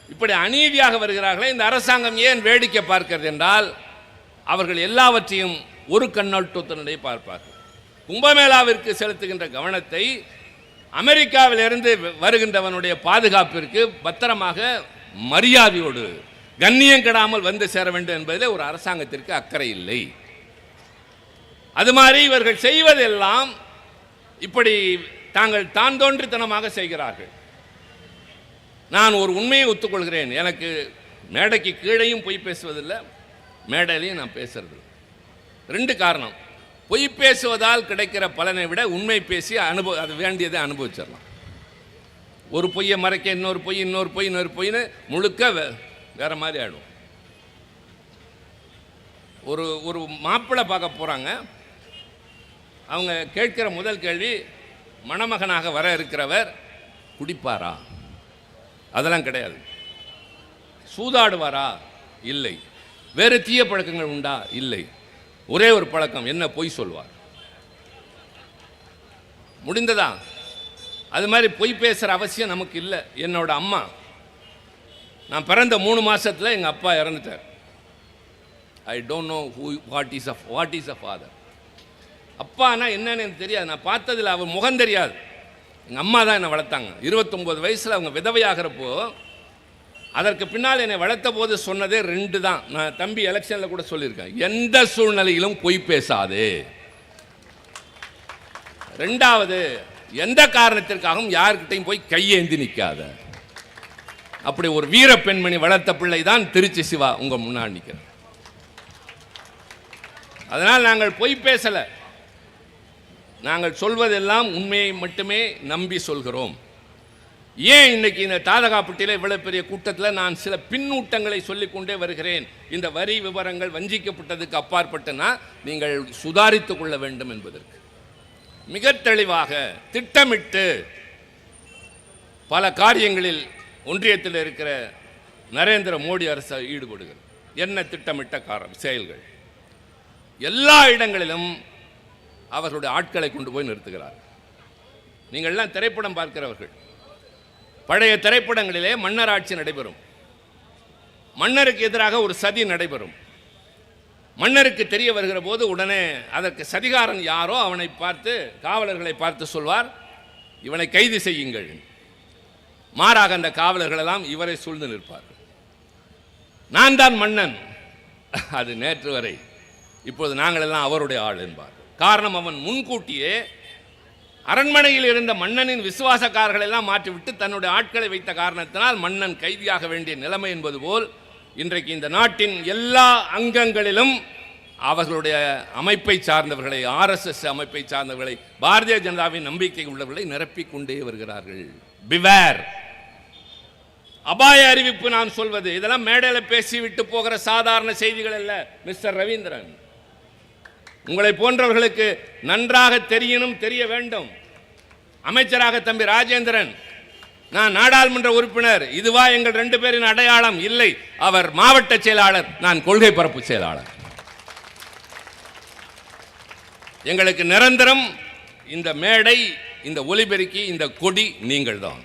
[SPEAKER 1] இப்படி அநீதியாக வருகிறார்களே, இந்த அரசாங்கம் ஏன் வேடிக்கை பார்க்கிறது என்றால் அவர்கள் எல்லாவற்றையும் ஒரு கண்ணோட்டத்தினுடைய பார்ப்பார்கள். கும்பமேளாவிற்கு செலுத்துகின்ற கவனத்தை அமெரிக்காவிலிருந்து வருகின்றவனுடைய பாதுகாப்பிற்கு பத்திரமாக மரியாதையோடு கண்ணியம் கெடாமல் வந்து சேர வேண்டும் என்பதில் ஒரு அரசாங்கத்திற்கு அக்கறை இல்லை. அது மாதிரி இவர்கள் செய்வதெல்லாம் இப்படி தாங்கள் தான் தோன்றித்தனமாக செய்கிறார்கள். நான் ஒரு உண்மையை ஒத்துக்கொள்கிறேன். எனக்கு மேடைக்கு கீழையும் பொய் பேசுவதில்லை, மேடையிலையும் நான் பேசுறது. 2 காரணம். பொய் பேசுவதால் கிடைக்கிற பலனை விட உண்மை பேசி அது வேண்டியதை அனுபவிச்சிடலாம். ஒரு பொய்யை மறைக்க இன்னொரு பொய்ன்னு முழுக்க வேற மாதிரி ஆகிடும். ஒரு மாப்பிள்ளை பார்க்க போகிறாங்க. அவங்க கேட்கிற முதல் கேள்வி, மணமகனாக வர இருக்கிறவர் குடிப்பாரா? அதெல்லாம் கிடையாது. சூதாடுவாரா? இல்லை. வேறு தீய பழக்கங்கள் உண்டா? இல்லை. ஒரே ஒரு பழக்கம், என்ன? பொய் சொல்வார். முடிந்ததா? அது மாதிரி பொய் பேசுகிற அவசியம் நமக்கு இல்லை. என்னோட அம்மா, நான் பிறந்த 3 மாதத்தில் எங்கள் அப்பா இறந்துட்டார். I don't know what is a father. அப்பானா என்னன்னு எனக்கு தெரியாது. நான் பார்த்ததில் அவர் முகம் தெரியாது. எங்கள் அம்மா தான் என்னை வளர்த்தாங்க. 29 வயசில் அவங்க விதவையாகிறப்போ, அதற்கு பின்னால் என்னை வளர்த்த போது சொன்னதே 2 தான். நான் தம்பி எலெக்ஷனில் கூட சொல்லியிருக்கேன், எந்த சூழ்நிலையிலும் பொய் பேசாது. 2வது, எந்த காரணத்திற்காகவும் யார்கிட்டையும் போய் கையேந்தி நிற்காத. அப்படி ஒரு வீர பெண்மணி வளர்த்த பிள்ளை தான் திருச்சி சிவா உங்க முன்னாடி நிற்கிறேன். அதனால் நாங்கள் பொய் பேசலை. நாங்கள் சொல்வதெல்லாம் உண்மையை மட்டுமே நம்பி சொல்கிறோம். ஏன் இன்னைக்கு இந்த தாதகாப்பட்டியில் இவ்வளவு பெரிய கூட்டத்தில் நான் சில பின்னூட்டங்களை சொல்லிக்கொண்டே வருகிறேன்? இந்த வரி விவரங்கள் வஞ்சிக்கப்பட்டதுக்கு அப்பாற்பட்டனா நீங்கள் சுதாரித்துக் கொள்ள வேண்டும் என்பதற்கு. மிக தெளிவாக திட்டமிட்டு பல காரியங்களில் ஒன்றியத்தில் இருக்கிற நரேந்திர மோடி அரசு ஈடுபடுகிறது. என்ன திட்டமிட்ட செயல்கள்? எல்லா இடங்களிலும் அவர்களுடைய ஆட்களை கொண்டு போய் நிறுத்துகிறார். நீங்கள்லாம் திரைப்படம் பார்க்கிறவர்கள். பழைய திரைப்படங்களிலே மன்னர் ஆட்சி நடைபெறும். மன்னருக்கு எதிராக ஒரு சதி நடைபெறும். மன்னருக்கு தெரிய வருகிற போது உடனே அதற்கு சதிகாரன் யாரோ அவனை பார்த்து, காவலர்களை பார்த்து சொல்வார், இவனை கைது செய்யுங்கள். மாறாக அந்த காவலர்கள் எல்லாம் இவரை சூழ்ந்து நிற்பார்கள். நான் தான் மன்னன், அது நேற்று வரை, இப்போது நாங்கள் எல்லாம் அவருடைய ஆள் என்பார். காரணம், அவன் முன்கூட்டியே அரண்மனையில் இருந்த மன்னனின் விசுவாசக்காரர்கள் எல்லாம் மாற்றிவிட்டு தன்னுடைய ஆட்களை வைத்த காரணத்தினால் மன்னன் கைதியாக வேண்டிய நிலைமை என்பது போல் இன்றைக்கு இந்த நாட்டின் எல்லா அங்கங்களிலும் அவர்களுடைய அமைப்பை சார்ந்தவர்களை, RSS அமைப்பை சார்ந்தவர்களை, பாரதிய ஜனதாவின் நம்பிக்கை உள்ளவர்களை நிரப்பிக் கொண்டே வருகிறார்கள். பிவேர். அபாய அறிவிப்பு நான் சொல்வது இதெல்லாம் மேடையில் பேசிவிட்டு போகிற சாதாரண செய்திகள் அல்ல. மிஸ்டர் ரவீந்திரன், உங்களை போன்றவர்களுக்கு நன்றாக தெரிய வேண்டும். அமைச்சராக தம்பி ராஜேந்திரன், நான் நாடாளுமன்ற உறுப்பினர். இதுவா எங்கள் 2 பேரின் அடையாளம்? இல்லை, அவர் மாவட்ட செயலாளர், நான் கொள்கை பரப்பு செயலாளர். எங்களுக்கு நிரந்தரம் இந்த மேடை, இந்த ஒலிபெருக்கி, இந்த கொடி நீங்கள் தான்.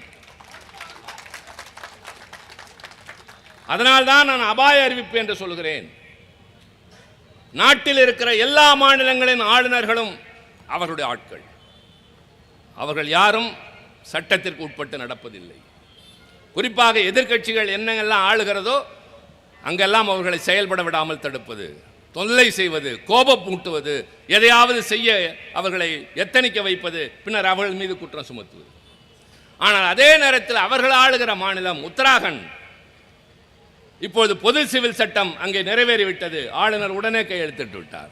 [SPEAKER 1] அதனால்தான் நான் அபாய அறிவிப்பு என்று சொல்கிறேன். நாட்டில் இருக்கிற எல்லா மாநிலங்களின் ஆளுநர்களும் அவர்களுடைய ஆட்கள். அவர்கள் யாரும் சட்டத்திற்கு உட்பட்டு நடப்பதில்லை. குறிப்பாக எதிர்க்கட்சிகள் என்னெல்லாம் ஆளுகிறதோ அங்கெல்லாம் அவர்களை செயல்பட விடாமல் தடுப்பது, தொல்லை செய்வது, கோபப்பூட்டுவது, எதையாவது செய்ய அவர்களை எத்தனிக்க வைப்பது, பின்னர் அவர்கள் மீது குற்றம் சுமத்துவது. ஆனால் அதே நேரத்தில் அவர்கள் ஆளுகிற மாநிலம் உத்தராகண்ட், இப்போது பொது சிவில் சட்டம் அங்கே நிறைவேறிவிட்டது. ஆளுநர் உடனே கையெழுத்திட்டு விட்டார்.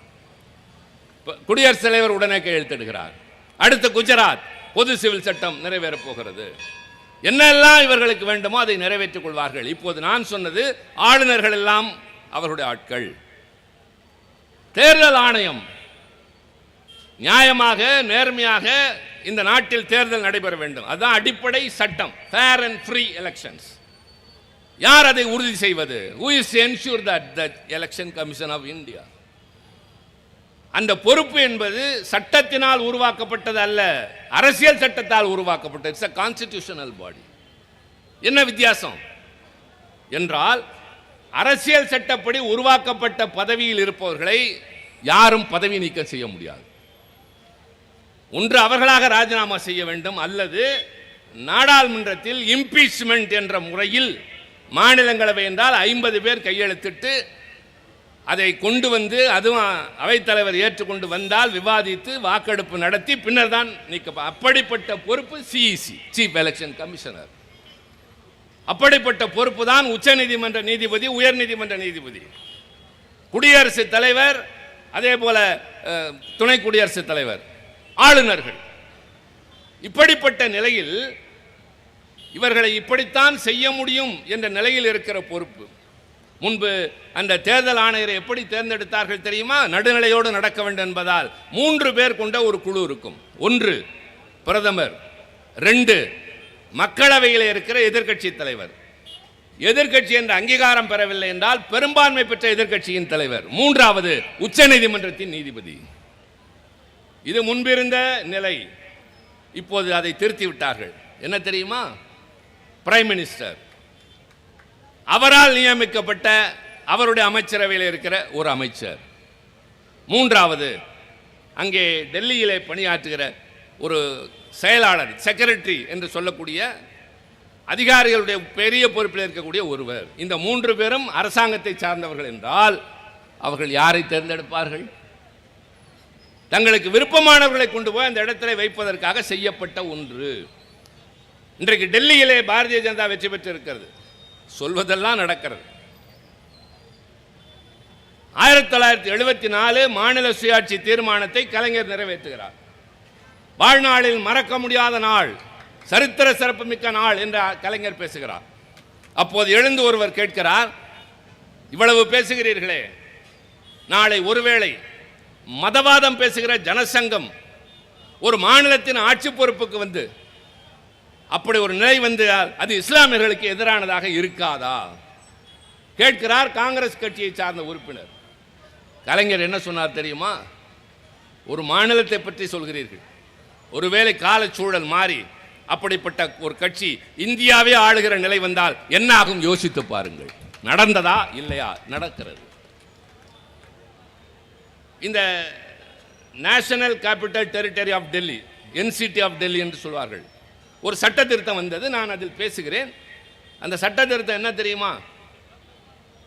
[SPEAKER 1] குடியரசுத் தலைவர் உடனே கையெழுத்திடுகிறார். அடுத்து குஜராத், பொது சிவில் சட்டம் நிறைவேறப் போகிறது. என்னெல்லாம் இவர்களுக்கு வேண்டுமோ அதை நிறைவேற்றிக் கொள்வார்கள். இப்போது நான் சொன்னது, ஆளுநர்கள் எல்லாம் அவருடைய ஆட்கள். தேர்தல் ஆணையம் நியாயமாக, நேர்மையாக இந்த நாட்டில் தேர்தல் நடைபெற வேண்டும். அதுதான் அடிப்படை சட்டம். Fair and free elections. யார் அதை உறுதி செய்வது? Who is to ensure that the Election Commission of India? அந்த பொறுப்பு என்பது சட்டத்தினால் உருவாக்கப்பட்டது அல்ல, அரசியல் சட்டத்தால் உருவாக்கப்பட்டது. It's a constitutional body. என்ன வித்தியாசம் என்றால், அரசியல் சட்டப்படி உருவாக்கப்பட்ட பதவியில் இருப்பவர்களை யாரும் பதவி நீக்கம் செய்ய முடியாது. ஒன்று அவர்களாக ராஜினாமா செய்ய வேண்டும், அல்லது நாடாளுமன்றத்தில் இம்பீச்மெண்ட் என்ற முறையில், மாநிலங்களவை என்றால் 50 பேர் கையெழுத்திட்டு அதை கொண்டு வந்து அதுவும் அவைத்தலைவர் ஏற்றுக்கொண்டு வந்தால் விவாதித்து வாக்கெடுப்பு நடத்தி பின்னர் தான் நீக்க. அப்படிப்பட்ட பொறுப்பு சிஇசி, சீஃப் எலெக்ஷன் கமிஷனர். அப்படிப்பட்ட பொறுப்பு தான் உச்சநீதிமன்ற நீதிபதி, உயர்நீதிமன்ற நீதிபதி, குடியரசுத் தலைவர், அதே போல துணை குடியரசுத் தலைவர், ஆளுநர்கள். இப்படிப்பட்ட நிலையில் இவர்களை இப்படித்தான் செய்ய முடியும் என்ற நிலையில் இருக்கிற பொறுப்பு. முன்பு அந்த தேர்தல் ஆணையரை எப்படி தேர்ந்தெடுத்தார்கள் தெரியுமா? நடுநிலையோடு நடக்க வேண்டும் என்பதால் 3 பேர் கொண்ட ஒரு குழு இருக்கும். 1 பிரதமர், 2 மக்களவையில் இருக்கிற எதிர்க்கட்சி தலைவர், எதிர்க்கட்சி என்ற அங்கீகாரம் பெறவில்லை என்றால் பெரும்பான்மை பெற்ற எதிர்க்கட்சியின் தலைவர், 3வது உச்சநீதிமன்றத்தின் நீதிபதி. இது முன்பிருந்த நிலை. இப்போது அதை திருத்தி விட்டார்கள். என்ன தெரியுமா? பிரைம் மினிஸ்டர், அவரால் நியமிக்கப்பட்ட அவருடைய அமைச்சரவையில் இருக்கிற ஒரு அமைச்சர், 3வது அங்கே டெல்லியிலே பணியாற்றுகிற ஒரு செயலாளர், செக்ரட்டரி என்று சொல்லக்கூடிய அதிகாரிகளுடைய பெரிய பொறுப்பில் இருக்கக்கூடிய ஒருவர். இந்த 3 பேரும் அரசாங்கத்தை சார்ந்தவர்கள் என்றால் அவர்கள் யாரை தேர்ந்தெடுப்பார்கள்? தங்களுக்கு விருப்பமானவர்களை கொண்டு போய் அந்த இடத்திலே வைப்பதற்காக செய்யப்பட்ட ஒன்று. இன்றைக்கு டெல்லியிலே பாரதிய ஜனதா வெற்றி பெற்றிருக்கிறது. சொல்வதெல்லாம் நடக்கிறது. 1974 மாநில சுயாட்சி தீர்மானத்தை கலைஞர் நிறைவேற்றுகிறார். வாழ்நாளில் மறக்க முடியாத நாள், சரித்திர சிறப்புமிக்க நாள் என்று கலைஞர் பேசுகிறார். அப்போது எழுந்து ஒருவர் கேட்கிறார், இவ்வளவு பேசுகிறீர்களே, நாளை ஒருவேளை மதவாதம் பேசுகிற ஜனசங்கம் ஒரு மாநிலத்தின் ஆட்சி பொறுப்புக்கு வந்து அப்படி ஒரு நிலை வந்து அது இஸ்லாமியர்களுக்கு எதிரானதாக இருக்காதா? கேட்கிறார் காங்கிரஸ் கட்சியை சார்ந்த உறுப்பினர். கலைஞர் என்ன சொன்னார் தெரியுமா? ஒரு மாநிலத்தை பற்றி சொல்கிறீர்கள், ஒருவேளை காலச்சூழல் மாறி அப்படிப்பட்ட ஒரு கட்சி இந்தியாவே ஆளுகிற நிலை வந்தால் என்ன ஆகும் யோசித்து பாருங்கள். நடந்ததா இல்லையா? நடக்கிறது. இந்த national capital territory of Delhi, NCT of Delhi என்று சொல்வார்கள், ஒரு சட்ட திருத்தம் வந்தது. நான் அதில் பேசுகிறேன். அந்த சட்ட திருத்தம் என்ன தெரியுமா?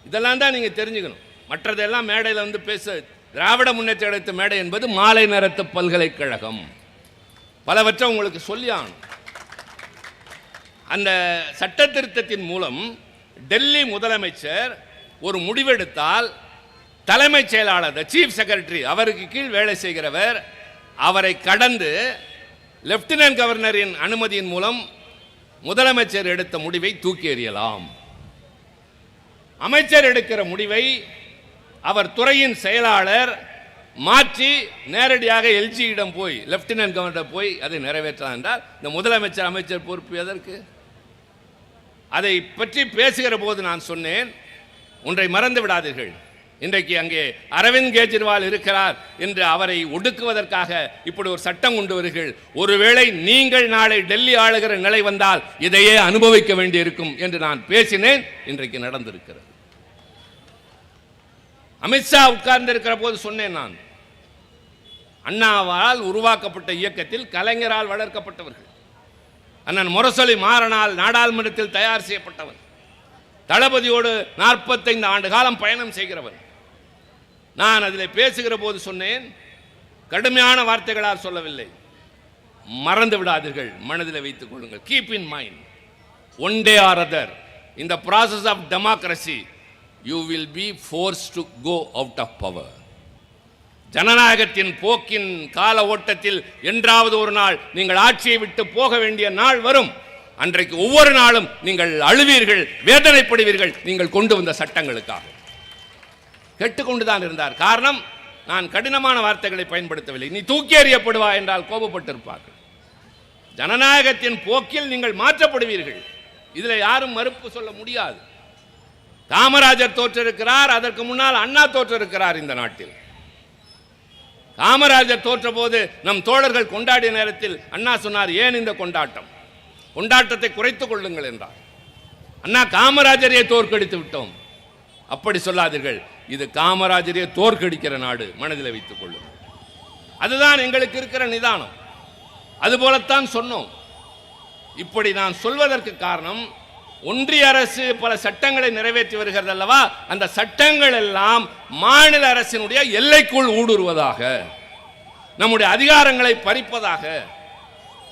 [SPEAKER 1] இதெல்லாம் தான் நீங்கள் தெரிஞ்சுக்கணும். மற்றதெல்லாம் மேடையில் வந்து பேச. திராவிட முன்னேற்ற கழகத்து மேடை என்பது மாலை நேரத்து பல்கலைக்கழகம். பலவற்றை உங்களுக்கு சொல்லி ஆகணும். அந்த சட்ட திருத்தத்தின் மூலம் டெல்லி முதலமைச்சர் ஒரு முடிவெடுத்தால் தலைமைச் செயலாளர், சீஃப் செக்ரட்டரி, அவருக்கு கீழ் வேலை செய்கிறவர், அவரை கடந்து லெப்டினன்ட் கவர்னரின் அனுமதியின் மூலம் முதலமைச்சர் எடுத்த முடிவை தூக்கி எறியலாம். அமைச்சர் எடுக்கிற முடிவை அவர் துறையின் செயலாளர் மாற்றி நேரடியாக எல்ஜியிடம் போய், லெப்டினன்ட் கவர்னர் போய் அதை நிறைவேற்றலாம் என்றால் இந்த முதலமைச்சர் அமைச்சர் பொறுப்பு எதற்கு? அதை பற்றி பேசுகிற போது நான் சொன்னேன், ஒன்றை மறந்து விடாதீர்கள். இன்றைக்கு அங்கே அரவிந்த் கெஜ்ரிவால் இருக்கிறார் என்று அவரை ஒடுக்குவதற்காக இப்படி ஒரு சட்டம் கொண்டு வருகிறீர்கள். ஒருவேளை நீங்கள் நாளை டெல்லி ஆளுகிற நிலை வந்தால் இதையே அனுபவிக்க வேண்டியிருக்கும் என்று நான் பேசினேன். இன்றைக்கு நடந்திருக்கிறது. அமித்ஷா உட்கார்ந்திருக்கிற போது சொன்னேன், நான் அண்ணாவால் உருவாக்கப்பட்ட இயக்கத்தில் கலைஞரால் வளர்க்கப்பட்டவர்கள். அண்ணன் முரசொலி மாறனால் நாடாளுமன்றத்தில் தயார் செய்யப்பட்டவர். தளபதியோடு 45 ஆண்டு காலம் பயணம் செய்கிறவர். நான் அதில் பேசுகிற போது சொன்னேன், கடுமையான வார்த்தைகளால் சொல்லவில்லை. மறந்து விடாதீர்கள், மனதில் வைத்துக் கொள்ளுங்கள். Keep in mind, one day or other in the process of democracy you will be forced to go out of power. ஜனநாயகத்தின் போக்கின் கால ஓட்டத்தில் என்றாவது ஒரு நாள் நீங்கள் ஆட்சியை விட்டு போக வேண்டிய நாள் வரும். அன்றைக்கு ஒவ்வொரு நாளும் நீங்கள் அழுவீர்கள், வேதனைப்படுவீர்கள், நீங்கள் கொண்டு வந்த சட்டங்களுக்காக. கேட்டுக்கொண்டுதான் இருந்தார். காரணம், நான் கடினமான வார்த்தைகளை பயன்படுத்தவில்லை. நீ தூக்கி எறியப்படுவா என்றால் கோபப்பட்டிருப்பார்கள். ஜனநாயகத்தின் போக்கில் நீங்கள் மாற்றப்படுவீர்கள். இதில் யாரும் மறுப்பு சொல்ல முடியாது. காமராஜர் தோற்றிருக்கிறார், அதற்கு முன்னால் அண்ணா தோற்றிருக்கிறார் இந்த நாட்டில். காமராஜர் தோற்ற போது நம் தோழர்கள் கொண்டாடிய நேரத்தில் அண்ணா சொன்னார், ஏன் இந்த கொண்டாட்டம்? கொண்டாட்டத்தை குறைத்துக் கொள்ளுங்கள் என்றார். அண்ணா காமராஜரையே தோற்கடித்து விட்டோம். அப்படி சொல்லாதீர்கள், இது காமராஜரையே தோற்கடிக்கிற நாடு, மனதில் வைத்துக் கொள்ளுங்கள். அதுதான் எங்களுக்கு இருக்கிற நிதானம். அதுபோலத்தான் சொன்னோம். இப்படி நான் சொல்வதற்கு காரணம், ஒன்றிய அரசு பல சட்டங்களை நிறைவேற்றி வருகிறது அல்லவா, அந்த சட்டங்கள் எல்லாம் மாநில அரசினுடைய எல்லைக்குள் ஊடுருவதாக, நம்முடைய அதிகாரங்களை பறிப்பதாக,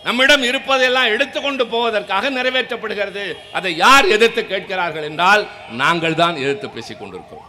[SPEAKER 1] நம்மிடம் இருப்பதெல்லாம் எடுத்துக்கொண்டு போவதற்காக நிறைவேற்றப்படுகிறது. அதை யார் எதிர்த்து கேட்கிறார்கள் என்றால் நாங்கள் தான் எதிர்த்து பேசிக் கொண்டிருக்கிறோம்.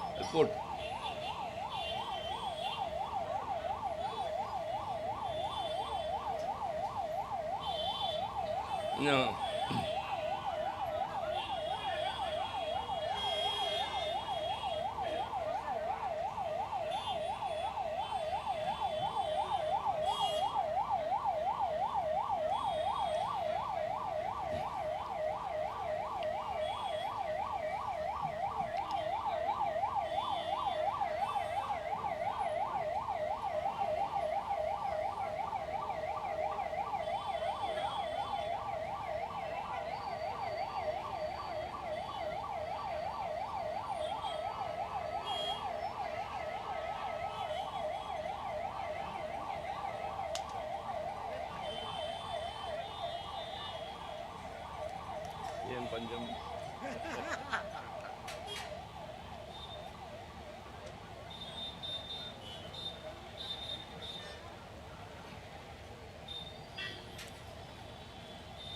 [SPEAKER 1] பஞ்சம்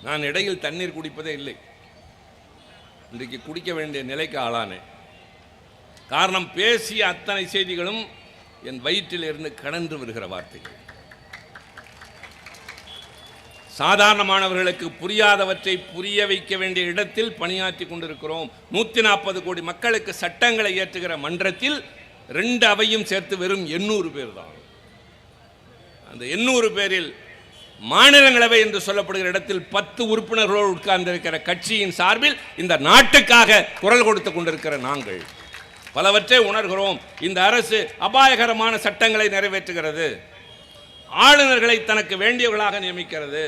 [SPEAKER 1] நான் இடையில் தண்ணீர் குடிப்பதே இல்லை. இன்றைக்கு குடிக்க வேண்டிய நிலைக்கு ஆளானேன். காரணம், பேசிய அத்தனை செய்திகளும் என் வயிற்றில் இருந்து கடந்து வருகிற வார்த்தைகள். சாதாரணமானவர்களுக்கு புரியாதவற்றை புரிய வைக்க வேண்டிய இடத்தில் பணியாற்றி கொண்டிருக்கிறோம். 140 கோடி மக்களுக்கு சட்டங்களை இயற்றுகிற மன்றத்தில் 2 அவையும் சேர்த்து வெறும் 800 பேர் தான். அந்த 800 பேரில் மாநிலங்களவை என்று சொல்லப்படுகிற இடத்தில் 10 உறுப்பினர்களோடு உட்கார்ந்திருக்கிற கட்சியின் சார்பில் இந்த நாட்டுக்காக குரல் கொடுத்து கொண்டிருக்கிற நாங்கள் பலவற்றை உணர்கிறோம். இந்த அரசு அபாயகரமான சட்டங்களை நிறைவேற்றுகிறது, ஆளுநர்களை தனக்கு வேண்டியவர்களாக நியமிக்கிறது,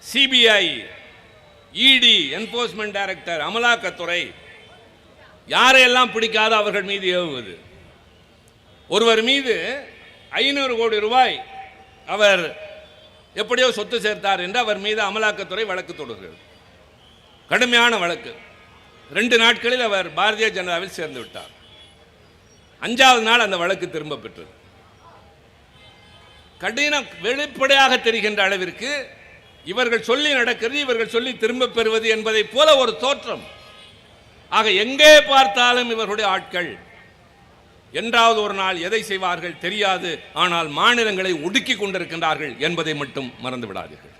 [SPEAKER 1] சிபிஐ, இடி, என்போர்ஸ்மெண்ட் டைரக்டர், அமலாக்கத்துறை, யாரையெல்லாம் பிடிக்காத அவர்கள் மீது ஏவுவது. ஒருவர் மீது 500 கோடி ரூபாய் அவர் எப்படியோ சொத்து சேர்த்தார் என்று அவர் மீது அமலாக்கத்துறை வழக்கு தொடுகிறது. கடுமையான வழக்கு. 2 நாட்களில் அவர் பாரதிய ஜனதாவில் சேர்ந்து விட்டார். 5வது நாள் அந்த வழக்கு திரும்ப பெற்றது. கடினம் வெளிப்படையாக தெரிகின்ற அளவிற்கு இவர்கள் சொல்லி நடக்கிறது, இவர்கள் சொல்லி திரும்ப பெறுவது என்பதை போல ஒரு தோற்றம். ஆக எங்கே பார்த்தாலும் இவர்களுடைய ஆட்கள் என்றாவது ஒரு நாள் எதை செய்வார்கள் தெரியாது, ஆனால் மாநிலங்களை ஒடுக்கி கொண்டிருக்கின்றார்கள் என்பதை மட்டும் மறந்து விடாதீர்கள்.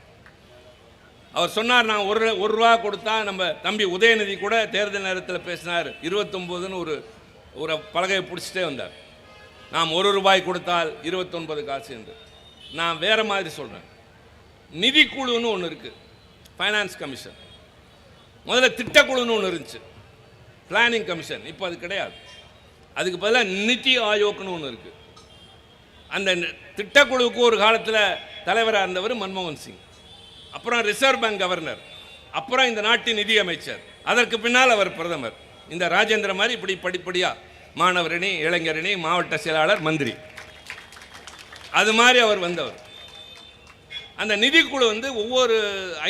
[SPEAKER 1] அவர் சொன்னார், நான் ஒரு ரூபா கொடுத்தா, நம்ம தம்பி உதயநிதி கூட தேர்தல் நேரத்தில் பேசினார், 29ன்னு ஒரு பலகையை பிடிச்சிட்டே வந்தார். நாம் 1 ரூபாய் கொடுத்தால் 29 காசு என்று. நான் வேற மாதிரி சொல்கிறேன். நிதிக்குழுன்னு ஒன்று இருக்குது, ஃபைனான்ஸ் கமிஷன். முதல்ல திட்டக்குழுன்னு ஒன்று இருந்துச்சு, பிளானிங் கமிஷன். இப்போ அது கிடையாது. அதுக்கு பதிலாக நிதி ஆயோக்னு ஒன்று இருக்குது. அந்த திட்டக்குழுவுக்கு ஒரு காலத்தில் தலைவராக இருந்தவர் மன்மோகன் சிங், அப்புறம் ரிசர்வ் பேங்க் கவர்னர், அப்புறம் இந்த நாட்டின் நிதி அமைச்சர், அதற்கு பின்னால் அவர் பிரதமர். இந்த ராஜேந்திர மாதிரி இப்படி படிப்படியாக மாணவரணி, இளைஞரணி, மாவட்ட செயலாளர், மந்திரி, அது மாதிரி அவர் வந்தவர். அந்த நிதிக்குழு ஒவ்வொரு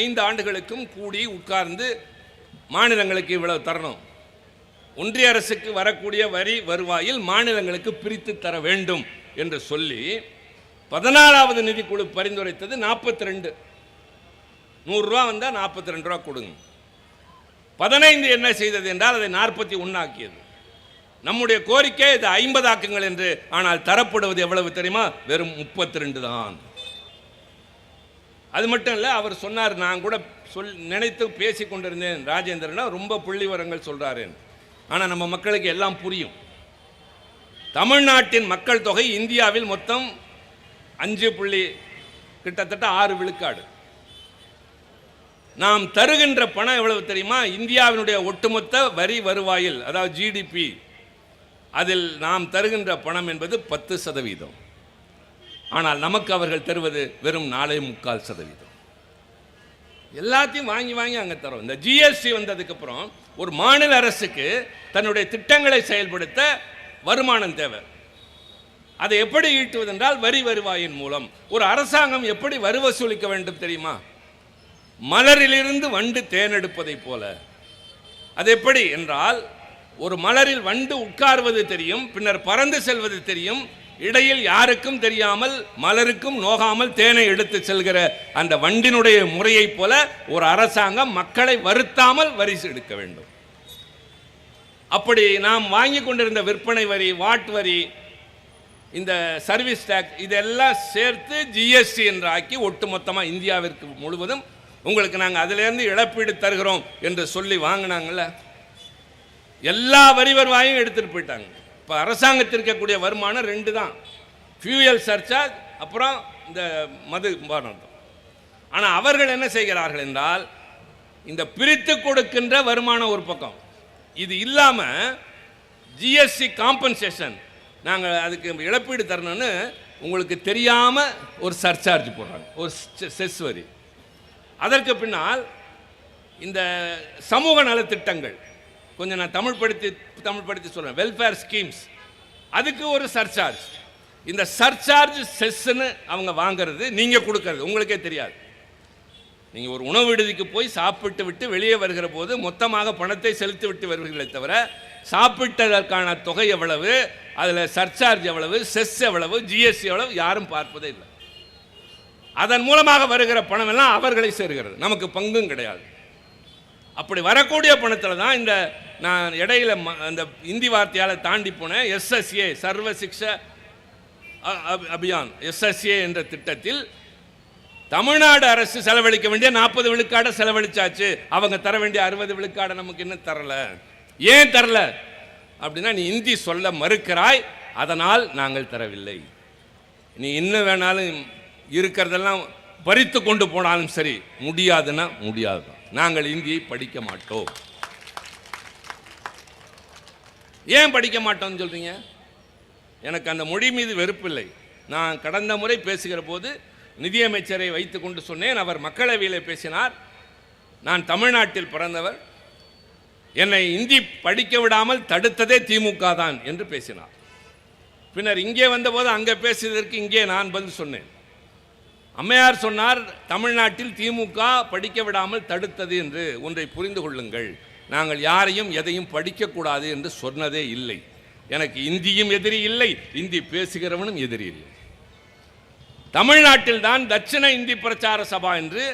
[SPEAKER 1] 5 ஆண்டுகளுக்கும் கூடி உட்கார்ந்து மாநிலங்களுக்கு இவ்வளவு தரணும், ஒன்றிய அரசுக்கு வரக்கூடிய வரி வருவாயில் மாநிலங்களுக்கு பிரித்து தர வேண்டும் என்று சொல்லி 14வது நிதிக்குழு பரிந்துரைத்தது 42. 100 ரூபா வந்தால் 42 ரூபா கொடுங்க. 15 என்ன செய்தது என்றால் அதை 41 ஆக்கியது. நம்முடைய கோரிக்கை இது 50 ஆக்குங்கள் என்று. ஆனால் தரப்படுவது எவ்வளவு தெரியுமா? வெறும் 32 தான். அது மட்டும் இல்லை, அவர் சொன்னார், நான் கூட நினைத்து பேசி கொண்டிருந்தேன், ராஜேந்திரனா ரொம்ப புள்ளிவரங்கள் சொல்கிறாரு. ஆனால் நம்ம மக்களுக்கு எல்லாம் புரியும். தமிழ்நாட்டின் மக்கள் தொகை இந்தியாவில் மொத்தம் 5 கிட்டத்தட்ட 6 விழுக்காடு. நாம் தருகின்ற பணம் எவ்வளவு தெரியுமா? இந்தியாவினுடைய ஒட்டுமொத்த வரி வருவாயில், அதாவது ஜிடிபி, அதில் நாம் தருகின்ற பணம் என்பது 10%. ஆனால் நமக்கு அவர்கள் தருவது வெறும் 4.25%. எல்லாத்தையும் வாங்கி வாங்கி அங்கே தரோம். இந்த ஜிஎஸ்டி வந்ததுக்கப்புறம் ஒரு மாநில அரசுக்கு தன்னுடைய திட்டங்களை செயல்படுத்த வருமானம் தேவை. அதை எப்படி ஈட்டுவதென்றால் வரி வருவாயின் மூலம். ஒரு அரசாங்கம் எப்படி வரி வசூலிக்க வேண்டும் தெரியுமா? மலரிலிருந்து வண்டு தேனெடுப்பதை போல. அது எப்படி என்றால், ஒரு மலரில் வண்டு உட்கார்வது தெரியும், பின்னர் பறந்து செல்வது தெரியும், இடையில் யாருக்கும் தெரியாமல் மலருக்கும் நோகாமல் தேனை எடுத்து செல்கிற அந்த வண்டினுடைய முறையை போல ஒரு அரசாங்கம் மக்களை வருத்தாமல் வரி எடுக்க வேண்டும். அப்படி நாம் வாங்கி கொண்டிருந்த விற்பனை வரி, வாட் வரி, இந்த சர்வீஸ் டேக்ஸ், இதெல்லாம் சேர்த்து ஜிஎஸ்டி என்று ஆக்கி ஒட்டுமொத்தமாக இந்தியாவிற்கு முழுவதும் உங்களுக்கு நாங்கள் அதிலேருந்து இழப்பீடு தருகிறோம் என்று சொல்லி வாங்கினாங்கல்ல, எல்லா வரி வருவாயும் எடுத்துகிட்டு போயிட்டாங்க. இப்போ அரசாங்கத்திற்கு இருக்கக்கூடிய வருமானம் 2 தான், ஃபியூயல் சர்சார்ஜ், அப்புறம் இந்த மது பானம். ஆனால் அவர்கள் என்ன செய்கிறார்கள் என்றால், இந்த பிரித்து கொடுக்கின்ற வருமானம் ஒரு பக்கம், இது இல்லாமல் ஜிஎஸ்டி காம்பன்சேஷன், நாங்கள் அதுக்கு இழப்பீடு தரணும்னு உங்களுக்கு தெரியாமல் ஒரு சர்சார்ஜ் போடுறாங்க, ஒரு செஸ் வரி. அதற்கு பின்னால் இந்த சமூக நலத்திட்டங்கள், கொஞ்சம் நான் தமிழ் படுத்தி சொல்கிறேன், வெல்ஃபேர் ஸ்கீம்ஸ், அதுக்கு ஒரு சர்சார்ஜ். இந்த சர்சார்ஜ் செஸ்ன்னு அவங்க வாங்கிறது, நீங்கள் கொடுக்கறது உங்களுக்கே தெரியாது. நீங்கள் ஒரு உணவு விடுதிக்கு போய் சாப்பிட்டு விட்டு வெளியே வருகிற போது மொத்தமாக பணத்தை செலுத்தி விட்டு வருவீர்களே தவிர, சாப்பிட்டதற்கான தொகை எவ்வளவு, அதில் சர்சார்ஜ் எவ்வளவு, செஸ் எவ்வளவு, ஜிஎஸ்டி எவ்வளவு யாரும் பார்ப்பதே இல்லை. அதன் மூலமாக வருகிற பணம் எல்லாம் அவர்களை சேர்கிறது, நமக்கு பங்கும் கிடையாது. அப்படி வரக்கூடிய பணத்தில் தான் இந்த நான் இடையில அந்த இந்தி வார்த்தையால் தாண்டி போனேன், எஸ்எஸ்ஏ, சர்வ சிக்ஷா அபியான், எஸ்எஸ்ஏ என்ற திட்டத்தில் தமிழ்நாடு அரசு செலவழிக்க வேண்டிய 40 விழுக்காடை செலவழிச்சாச்சு. அவங்க தர வேண்டிய 60 விழுக்காடை நமக்கு இன்னும் தரல. ஏன் தரல அப்படின்னா, நீ இந்தி சொல்ல மறுக்கிறாய், அதனால் நாங்கள் தரவில்லை. நீ இன்னும் வேணாலும் இருக்கிறதெல்லாம் பறித்து கொண்டு போனாலும் சரி, முடியாதுன்னா முடியாது, நாங்கள் இந்தியை படிக்க மாட்டோம். ஏன் படிக்க மாட்டோம்னு சொல்றீங்க? எனக்கு அந்த மொழி மீது வெறுப்பில்லை. நான் கடந்த முறை பேசுகிற போது நிதியமைச்சரை வைத்து கொண்டு சொன்னேன். அவர் மக்களவையில் பேசினார். நான் தமிழ்நாட்டில் பிறந்தவர், என்னை இந்தி படிக்க விடாமல் தடுத்ததே திமுக தான் என்று பேசினார். பின்னர் இங்கே வந்தபோது அங்கே பேசியதற்கு இங்கே நான் பதில் சொன்னேன். அம்மையார் சொன்னார், தமிழ்நாட்டில் திமுக படிக்க விடாமல் தடுத்தது என்று. ஒன்றை புரிந்து கொள்ளுங்கள், நாங்கள் யாரையும் எதையும் படிக்கக்கூடாது என்று சொன்னதே இல்லை. எனக்கு இந்தியும் எதிரி இல்லை, இந்தி பேசுகிறவனும் எதிரி இல்லை. தமிழ்நாட்டில் தான் தட்சிண இந்தி பிரச்சார சபா என்று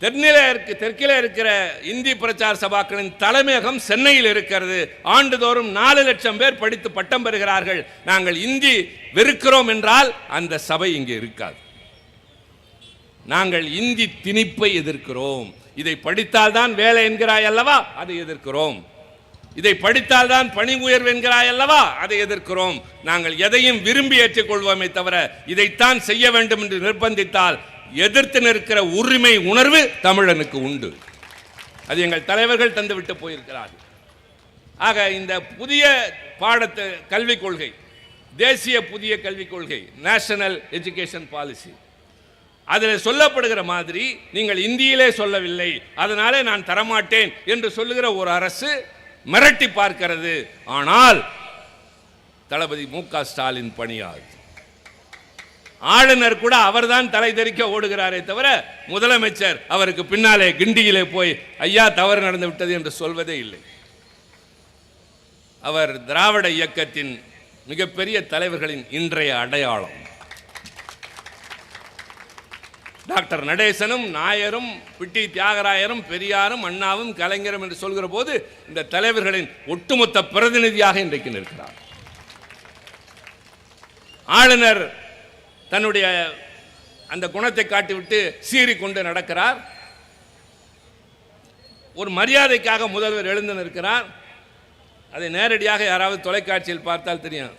[SPEAKER 1] தெற்கிலே இருக்கிற இந்தி பிரச்சார சபாக்களின் தலைமையகம் சென்னையில் இருக்கிறது. ஆண்டுதோறும் 4 லட்சம் பேர் படித்து பட்டம் பெறுகிறார்கள். நாங்கள் இந்தி வெறுக்கிறோம் என்றால் அந்த சபை இங்கே இருக்காது. நாங்கள் இந்தி திணிப்பை எதிர்க்கிறோம். இதை படித்தால் தான் வேலை என்கிறாய் அல்லவா, அதை எதிர்க்கிறோம். இதை படித்தால் தான் பணி உயர்வு என்கிறாய் அல்லவா, அதை எதிர்க்கிறோம். நாங்கள் எதையும் விரும்பி ஏற்றுக்கொள்வோமே தவிர, இதைத்தான் செய்ய வேண்டும் என்று நிர்பந்தித்தால் எதிர்த்து நிற்கிற உரிமை உணர்வு தமிழனுக்கு உண்டு. அது எங்கள் தலைவர்கள் தந்துவிட்டு போயிருக்கிறார்கள். ஆக இந்த புதிய பாடத்தை கல்விக் கொள்கை, தேசிய புதிய கல்விக் கொள்கை, நேஷனல் எஜுகேஷன் பாலிசி, அதில் சொல்லப்படுகிற மாதிரி நீங்கள் இந்தியிலே சொல்லவில்லை, அதனாலே நான் தரமாட்டேன் என்று சொல்லுகிற ஒரு அரசு மிரட்டி பார்க்கிறது. ஆனால் தளபதி மு.க. ஸ்டாலின் பணியாது. ஆளுநர் கூட அவர்தான் தலை தெறிக்க ஓடுகிறாரே தவிர, முதலமைச்சர் அவருக்கு பின்னாலே கிண்டியிலே போய் ஐயா தவறு நடந்து விட்டது என்று சொல்வதே இல்லை. அவர் திராவிட இயக்கத்தின் மிகப்பெரிய தலைவர்களின் இன்றைய அடையாளம். டாக்டர் நடேசனும் நாயரும் பிட்டி தியாகராயரும் பெரியாரும் அண்ணாவும் கலைஞரும் என்று சொல்கிற போது இந்த தலைவர்களின் ஒட்டுமொத்த பிரதிநிதியாக இன்றைக்கு நிற்கிறார். ஆளுநர் தன்னுடைய அந்த குணத்தை காட்டிவிட்டு சீறிக்கொண்டு நடக்கிறார். ஒரு மரியாதைக்காக முதல்வர் எழுந்து நிற்கிறார். அதை நேரடியாக யாராவது தொலைக்காட்சியில் பார்த்தால் தெரியும்,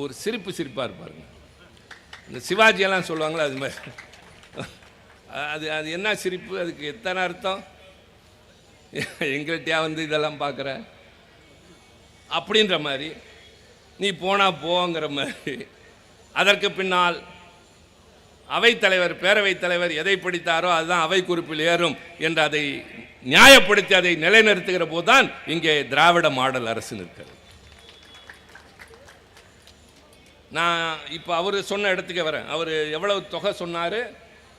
[SPEAKER 1] ஒரு சிரிப்பாக இருப்பாருங்க. இந்த சிவாஜியெல்லாம் சொல்லுவாங்களே அது மாதிரி. அது என்ன சிரிப்பு, அதுக்கு எத்தனை அர்த்தம், எங்கள்கிட்டயா வந்து இதெல்லாம் பார்க்குற அப்படின்ற மாதிரி, நீ போனா போங்கிற மாதிரி. அதற்கு பின்னால் அவைத்தலைவர், பேரவைத் தலைவர் எதை படித்தாரோ அதுதான் அவை குறிப்பில் ஏறும் என்று அதை நியாயப்படுத்தி அதை நிலைநிறுத்துகிற போதுதான் இங்கே திராவிட மாடல் அரசு நிற்கிறது. நான் இப்போ அவர் சொன்ன இடத்துக்கு வரேன். அவர் எவ்வளவு தொகை சொன்னார்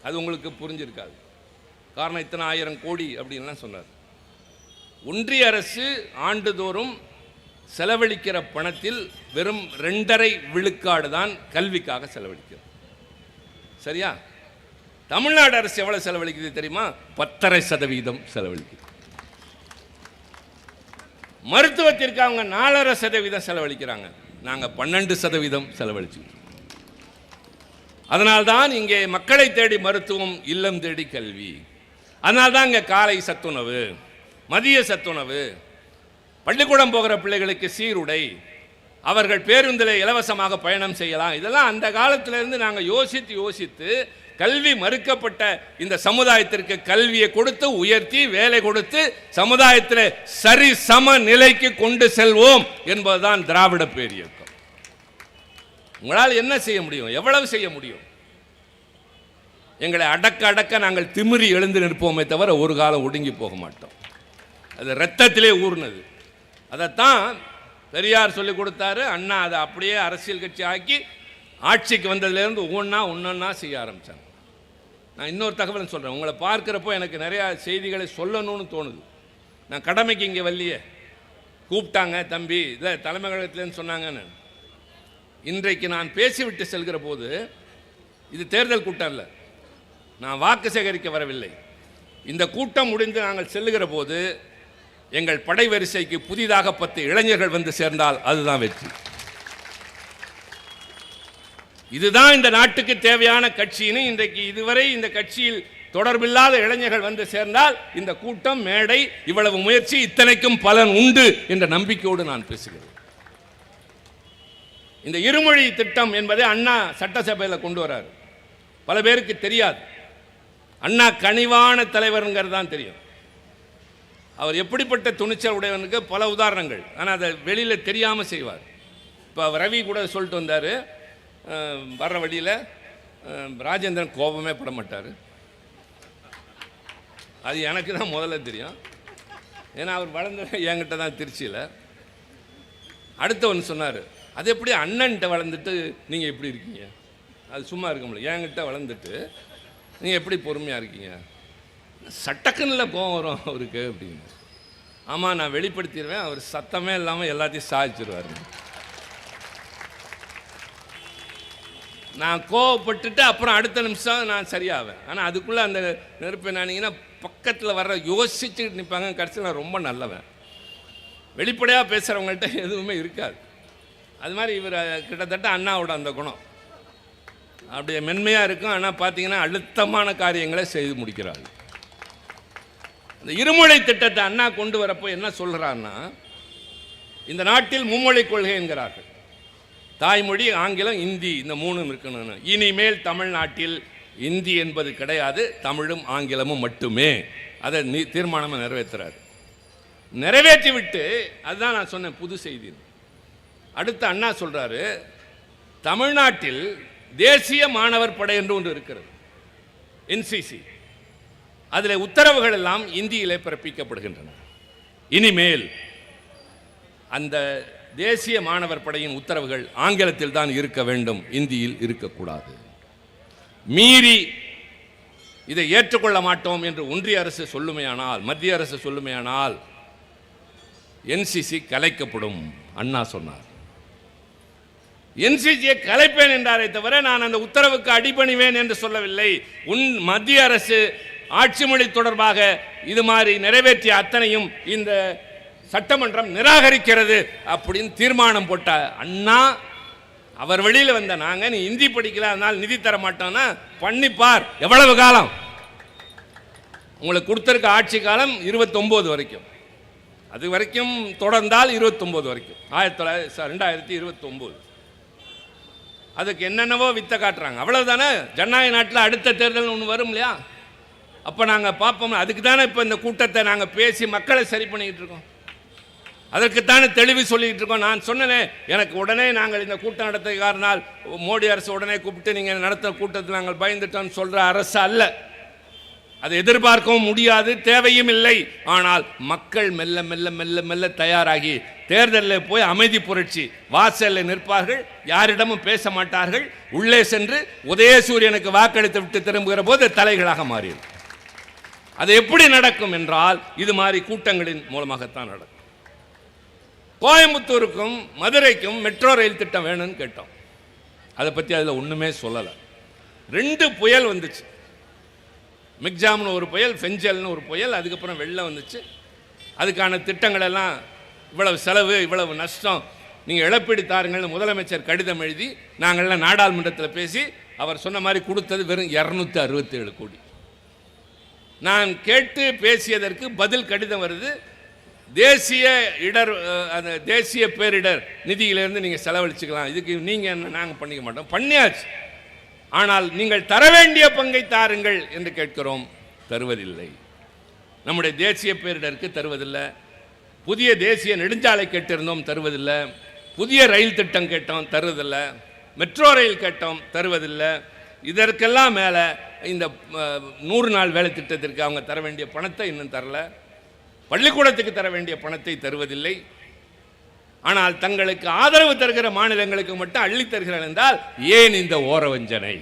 [SPEAKER 1] அது உங்களுக்கு புரிஞ்சிருக்காது. காரணம் இத்தனை 1000 கோடி அப்படின்லாம் சொன்னார். ஒன்றிய அரசு ஆண்டுதோறும் செலவழிக்கிற பணத்தில் வெறும் 2.5 விழுக்காடு தான் கல்விக்காக செலவழிக்கிறது. சரியா? தமிழ்நாடு அரசு எவ்வளவு செலவழிக்குது தெரியுமா? 10.5% செலவழிக்குது. மருத்துவத்திற்கு அவங்க 4.5% செலவழிக்கிறாங்க. நாங்கள் 12% செலவழிச்சு. அதனால்தான் இங்கே மக்களை தேடி மருத்துவம், இல்லம் தேடி கல்வி. அதனால்தான் இங்கே காலை சத்துணவு, மதிய சத்துணவு, பள்ளிக்கூடம் போகிற பிள்ளைகளுக்கு சீருடை, அவர்கள் பேருந்தில் இலவசமாக பயணம் செய்யலாம். இதெல்லாம் அந்த காலத்திலிருந்து நாங்கள் யோசித்து கல்வி மறுக்கப்பட்ட இந்த சமுதாயத்திற்கு கல்வியை கொடுத்து உயர்த்தி வேலை கொடுத்து சமுதாயத்தில் சரி சம நிலைக்கு கொண்டு செல்வோம் என்பதுதான் திராவிட பேரியக்கம். உங்களால் என்ன செய்ய முடியும்? எவ்வளவு செய்ய முடியும்? எங்களை அடக்க நாங்கள் திமிரி எழுந்து நிற்போமே தவிர ஒரு காலம் ஒடுங்கி போக மாட்டோம். அது ரத்தத்திலே ஊர்னது. அதைத்தான் பெரியார் சொல்லிக் கொடுத்தாரு. அண்ணா அதை அப்படியே அரசியல் கட்சி ஆக்கி ஆட்சிக்கு வந்ததுலேருந்து ஒன்றா செய்ய ஆரம்பித்தாங்க. நான் இன்னொரு தகவல் சொல்கிறேன். உங்களை பார்க்குறப்போ எனக்கு நிறையா செய்திகளை சொல்லணும்னு தோணுது. நான் கடமைக்கு இங்கே வரலையே, கூப்பிட்டாங்க தம்பி இல்லை தலைமை கழகத்துலேன்னு சொன்னாங்கன்னு. இன்றைக்கு நான் பேசிவிட்டு செல்கிற போது இது தேர்தல் கூட்டம் இல்லை, நான் வாக்கு சேகரிக்க வரவில்லை. இந்த கூட்டம் முடிந்து நாங்கள் செல்லுகிற போது எங்கள் படை வரிசைக்கு புதிதாக 10 இளைஞர்கள் வந்து சேர்ந்தால் அதுதான் வெற்றி. இதுதான் இந்த நாட்டுக்கு தேவையான கட்சின்னு இன்றைக்கு இதுவரை இந்த கட்சியில் தொடர்பில்லாத இளைஞர்கள் வந்து சேர்ந்தால் இந்த கூட்டம், மேடை, இவ்வளவு முயற்சி இத்தனைக்கும் பலன் உண்டு என்ற நம்பிக்கையோடு நான் பேசுகிறேன். இந்த இருமொழி திட்டம் என்பதை அண்ணா சட்டசபையில் கொண்டு வராரு. பல பேருக்கு தெரியாது. அண்ணா கனிவான தலைவருங்கிறது தான் தெரியும். அவர் எப்படிப்பட்ட துணிச்சல் உடையவனுக்கு பல உதாரணங்கள், ஆனால் அதை வெளியில் தெரியாமல் செய்வார். இப்போ ரவி கூட சொல்லிட்டு வந்தார், வர்ற வழியில் ராஜேந்திரன் கோபமே பட மாட்டார். அது எனக்கு தான் முதல்ல தெரியும். ஏன்னா அவர் வளர்ந்த என்கிட்ட தான் திருச்சியில். அடுத்தவன் சொன்னார், அது எப்படி அண்ணன்கிட்ட வளர்ந்துட்டு நீங்கள் எப்படி இருக்கீங்க? அது சும்மா இருக்க முடியல. என்கிட்ட வளர்ந்துட்டு நீங்கள் எப்படி பொறுமையாக இருக்கீங்க? சட்டக்குன்னு கோவம் வரும் அவருக்கு அப்படின்னு. ஆமாம், நான் வெளிப்படுத்திடுவேன், அவர் சத்தமே இல்லாமல் எல்லாத்தையும் சாதிச்சிருவார். நான் கோவப்பட்டுட்டு அப்புறம் அடுத்த நிமிஷம் நான் சரியாவேன். ஆனால் அதுக்குள்ளே அந்த நெருப்பு நானீங்கன்னா பக்கத்தில் வர்ற யோசிச்சுக்கிட்டு நிற்பாங்க. கடைசியில் நான் ரொம்ப நல்லவன். வெளிப்படையாக பேசுகிறவங்கள்ட்ட எதுவுமே இருக்காது. அது மாதிரி இவர் கிட்டத்தட்ட அண்ணாவோட அந்த குணம் அப்படியே மென்மையாக இருக்கும். ஆனால் பார்த்தீங்கன்னா அழுத்தமான காரியங்களை செய்து முடிக்கிறாங்க. இந்த இருமொழி திட்டத்தை அண்ணா கொண்டு வரப்போ என்ன சொல்கிறான்னா, இந்த நாட்டில் மும்மொழி கொள்கை என்கிறார்கள். தாய்மொழி, ஆங்கிலம், இந்தி, இந்த 3 இருக்கணும்னு. இனிமேல் தமிழ்நாட்டில் இந்தி என்பது கிடையாது, தமிழும் ஆங்கிலமும் மட்டுமே. அதை தீர்மானமாக நிறைவேற்றுறாரு. நிறைவேற்றி விட்டு, அதுதான் நான் சொன்னேன் புது செய்தி. அடுத்து அண்ணா சொல்கிறாரு, தமிழ்நாட்டில் தேசிய மாணவர் படை என்று ஒன்று இருக்கிறது, என்சிசி. அதில் உத்தரவுகள் எல்லாம் இந்தியிலே பிறப்பிக்கப்படுகின்றன. இனிமேல் அந்த தேசிய மாணவர் படையின் உத்தரவுகள் ஆங்கிலத்தில் தான் இருக்க வேண்டும், இந்தியில் இருக்கக்கூடாது. மீறி இதை ஏற்றுக்கொள்ள மாட்டோம் என்று ஒன்றிய அரசு சொல்லுமையானால், மத்திய அரசு சொல்லுமையானால் என்சிசி கலைக்கப்படும் அண்ணா சொன்னார். என்சிசியை கலைப்பேன் என்றாரே தவிர நான் அந்த உத்தரவுக்கு அடிபணிவேன் என்று சொல்லவில்லை. மத்திய அரசு ஆட்சி மொழி தொடர்பாக இது மாதிரி நிறைவேற்றிய அத்தனையும் இந்த சட்டமன்றம் நிராகரிக்கிறது அப்படின்னு தீர்மானம் போட்ட அண்ணா, அவர் வெளியில் வந்த நாங்கள், நீ இந்தி படிக்கல அதனால் நிதி தர மாட்டோம்னா பண்ணிப்பார். எவ்வளவு காலம் உங்களுக்கு கொடுத்துருக்க ஆட்சி காலம்? 29 வரைக்கும். அது வரைக்கும் தொடர்ந்தால் 29 வரைக்கும், 2029. அதுக்கு என்னென்னவோ வித்தை காட்டுறாங்க. அவ்வளவுதானே. ஜனநாயக நாட்டில் அடுத்த தேர்தல் ஒன்று வரும் இல்லையா? அப்போ நாங்கள் பார்ப்போம். அதுக்கு தானே இப்போ இந்த கூட்டத்தை நாங்கள் பேசி மக்களை சரி பண்ணிக்கிட்டு இருக்கோம். அதற்குத்தானே தெளிவு சொல்லிக்கிட்டு இருக்கோம். நான் சொன்னேனே, எனக்கு உடனே நாங்கள் இந்த கூட்டம் நடத்த காரணம் மோடி அரசு உடனே கூப்பிட்டு நீங்கள் நடத்த கூட்டத்தில் நாங்கள் பயந்துட்டோம்னு சொல்கிற அரசு அல்ல. அதை எதிர்பார்க்கவும் முடியாது, தேவையும் இல்லை. ஆனால் மக்கள் மெல்ல மெல்ல மெல்ல மெல்ல தயாராகி தேர்தலில் போய் அமைதி புரட்சி, வாசலில் நிற்பார்கள், யாரிடமும் பேச மாட்டார்கள், உள்ளே சென்று உதயசூரியனுக்கு வாக்களித்து விட்டு திரும்புகிற போது தலைகளாக மாறியது. அது எப்படி நடக்கும் என்றால் இது மாதிரி கூட்டங்களின் மூலமாகத்தான் நடக்கும். கோயம்புத்தூருக்கும் மதுரைக்கும் மெட்ரோ ரயில் திட்டம் வேணும்னு கேட்டோம். அதை பற்றி அதில் ஒன்றுமே சொல்லலை. 2 புயல் வந்துச்சு. மிக்ஜாம்னு ஒரு புயல், ஃபெஞ்சல்னு ஒரு புயல், அதுக்கப்புறம் வெள்ளம் வந்துச்சு. அதுக்கான திட்டங்கள் எல்லாம் இவ்வளவு செலவு, இவ்வளவு நஷ்டம், நீங்கள் இழப்பீடு தாருங்கள்னு முதலமைச்சர் கடிதம் எழுதி நாங்கள்லாம் நாடாளுமன்றத்தில் பேசி அவர் சொன்ன மாதிரி கொடுத்தது வெறும் 267 கோடி. நான் கேட்டு பேசியதற்கு பதில் கடிதம் வருது, தேசிய தேசிய பேரிடர் நிதியிலிருந்து நீங்கள் செலவழிச்சுக்கலாம், இதுக்கு நீங்கள் என்ன, நாங்கள் பண்ணிக்க மாட்டோம். பண்ணியாச்சு. ஆனால் நீங்கள் தர வேண்டிய பங்கை தாருங்கள் என்று கேட்கிறோம், தருவதில்லை. நம்முடைய தேசிய பேரிடருக்கு தருவதில்லை. புதிய தேசிய நெடுஞ்சாலை கேட்டிருந்தோம், தருவதில்லை. புதிய ரயில் திட்டம் கேட்டோம், தருவதில்லை. மெட்ரோ ரயில் கேட்டோம், தருவதில்லை. இதற்கெல்லாம் மேலே இந்த 100 நாள் வேலை திட்டத்திற்கு அவங்க தர வேண்டிய பணத்தை இன்னும் தரல. பள்ளிக்கூடத்துக்கு தர வேண்டிய பணத்தை தருவதில்லை. ஆனால் தங்களுக்கு ஆதரவு தருகிற மாநிலங்களுக்கு மட்டும் அள்ளி தருகிறார் என்றால் ஏன் இந்த ஓரவஞ்சனை?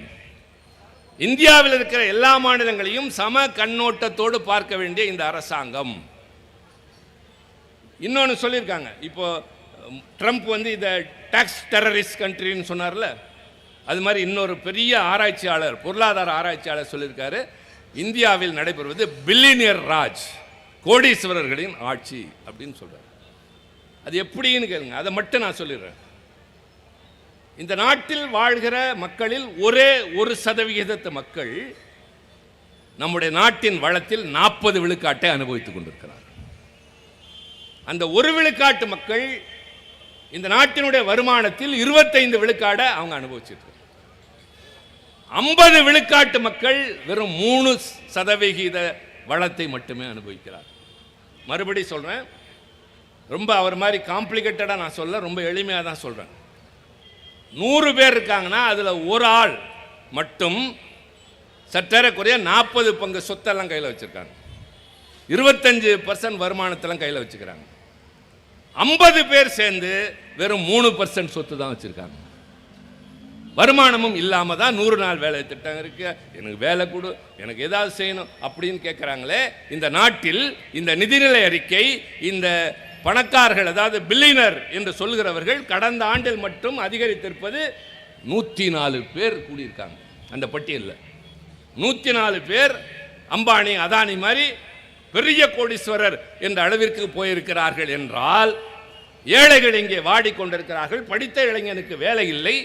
[SPEAKER 1] இந்தியாவில் இருக்கிற எல்லா மாநிலங்களையும் சம கண்ணோட்டத்தோடு பார்க்க வேண்டிய இந்த அரசாங்கம். இன்னொன்று சொல்லியிருக்காங்க, இப்போ ட்ரம்ப் இதை டாக்ஸ் டெரரிஸ்ட் கண்ட்ரின்னு சொன்னார்ல, அது மாதிரி இன்னொரு பெரிய ஆராய்ச்சியாளர், பொருளாதார ஆராய்ச்சியாளர் சொல்லியிருக்காரு, இந்தியாவில் நடைபெறுவது பில்லியனியர் ராஜ், கோடீஸ்வரர்களின் ஆட்சி அப்படின்னு சொல்றார். அது எப்படின்னு கேளுங்க, அதை மட்டும் நான் சொல்லிடுறேன். இந்த நாட்டில் வாழ்கிற மக்களில் ஒரே 1% மக்கள் நம்முடைய நாட்டின் வளத்தில் 40 விழுக்காட்டை அனுபவித்துக் கொண்டிருக்கிறார். அந்த 1 விழுக்காட்டு மக்கள் இந்த நாட்டினுடைய வருமானத்தில் 25 விழுக்காடை அவங்க அனுபவிச்சிருக்கிறார். 50 விழுக்காட்டு மக்கள் வெறும் 3% வளத்தை மட்டுமே அனுபவிக்கிறார். மறுபடி சொல்றேன், ரொம்ப அவர் மாதிரி காம்ப்ளிகேட்டடாக நான் சொல்ல, ரொம்ப எளிமையாக தான் சொல்கிறேன். 100 பேர் இருக்காங்கன்னா அதில் ஒரு ஆள் மட்டும் சற்றேறக்குறைய 40 பங்கு சொத்தெல்லாம் கையில் வச்சுருக்காங்க, 25% வருமானத்தெல்லாம் கையில் வச்சுக்கிறாங்க. 50 பேர் சேர்ந்து வெறும் 3% சொத்து தான் வச்சுருக்காங்க. வருமானமும் இல்லாமல் தான் 100 நாள் வேலை திட்டம் இருக்கு, எனக்கு வேலை கொடு, எனக்கு ஏதாவது செய்யணும் அப்படின்னு கேட்குறாங்களே. இந்த நாட்டில் இந்த நிதிநிலை அறிக்கை, இந்த பணக்காரர்கள், அதாவது பில்லியனர் என்று சொல்லுகிறவர்கள் கடந்த ஆண்டில் மட்டும் அதிகரித்திருப்பது 104 பேர் கூடியிருக்காங்க. அந்த பட்டியலில் 104 பேர் அம்பானி, அதானி மாதிரி பெரிய கோடீஸ்வரர் என்ற அளவிற்கு போயிருக்கிறார்கள் என்றால், ஏழைகள் இங்கே வாடிக்கொண்டிருக்கிறார்கள். படித்த இளைஞனுக்கு வேலை இல்லை,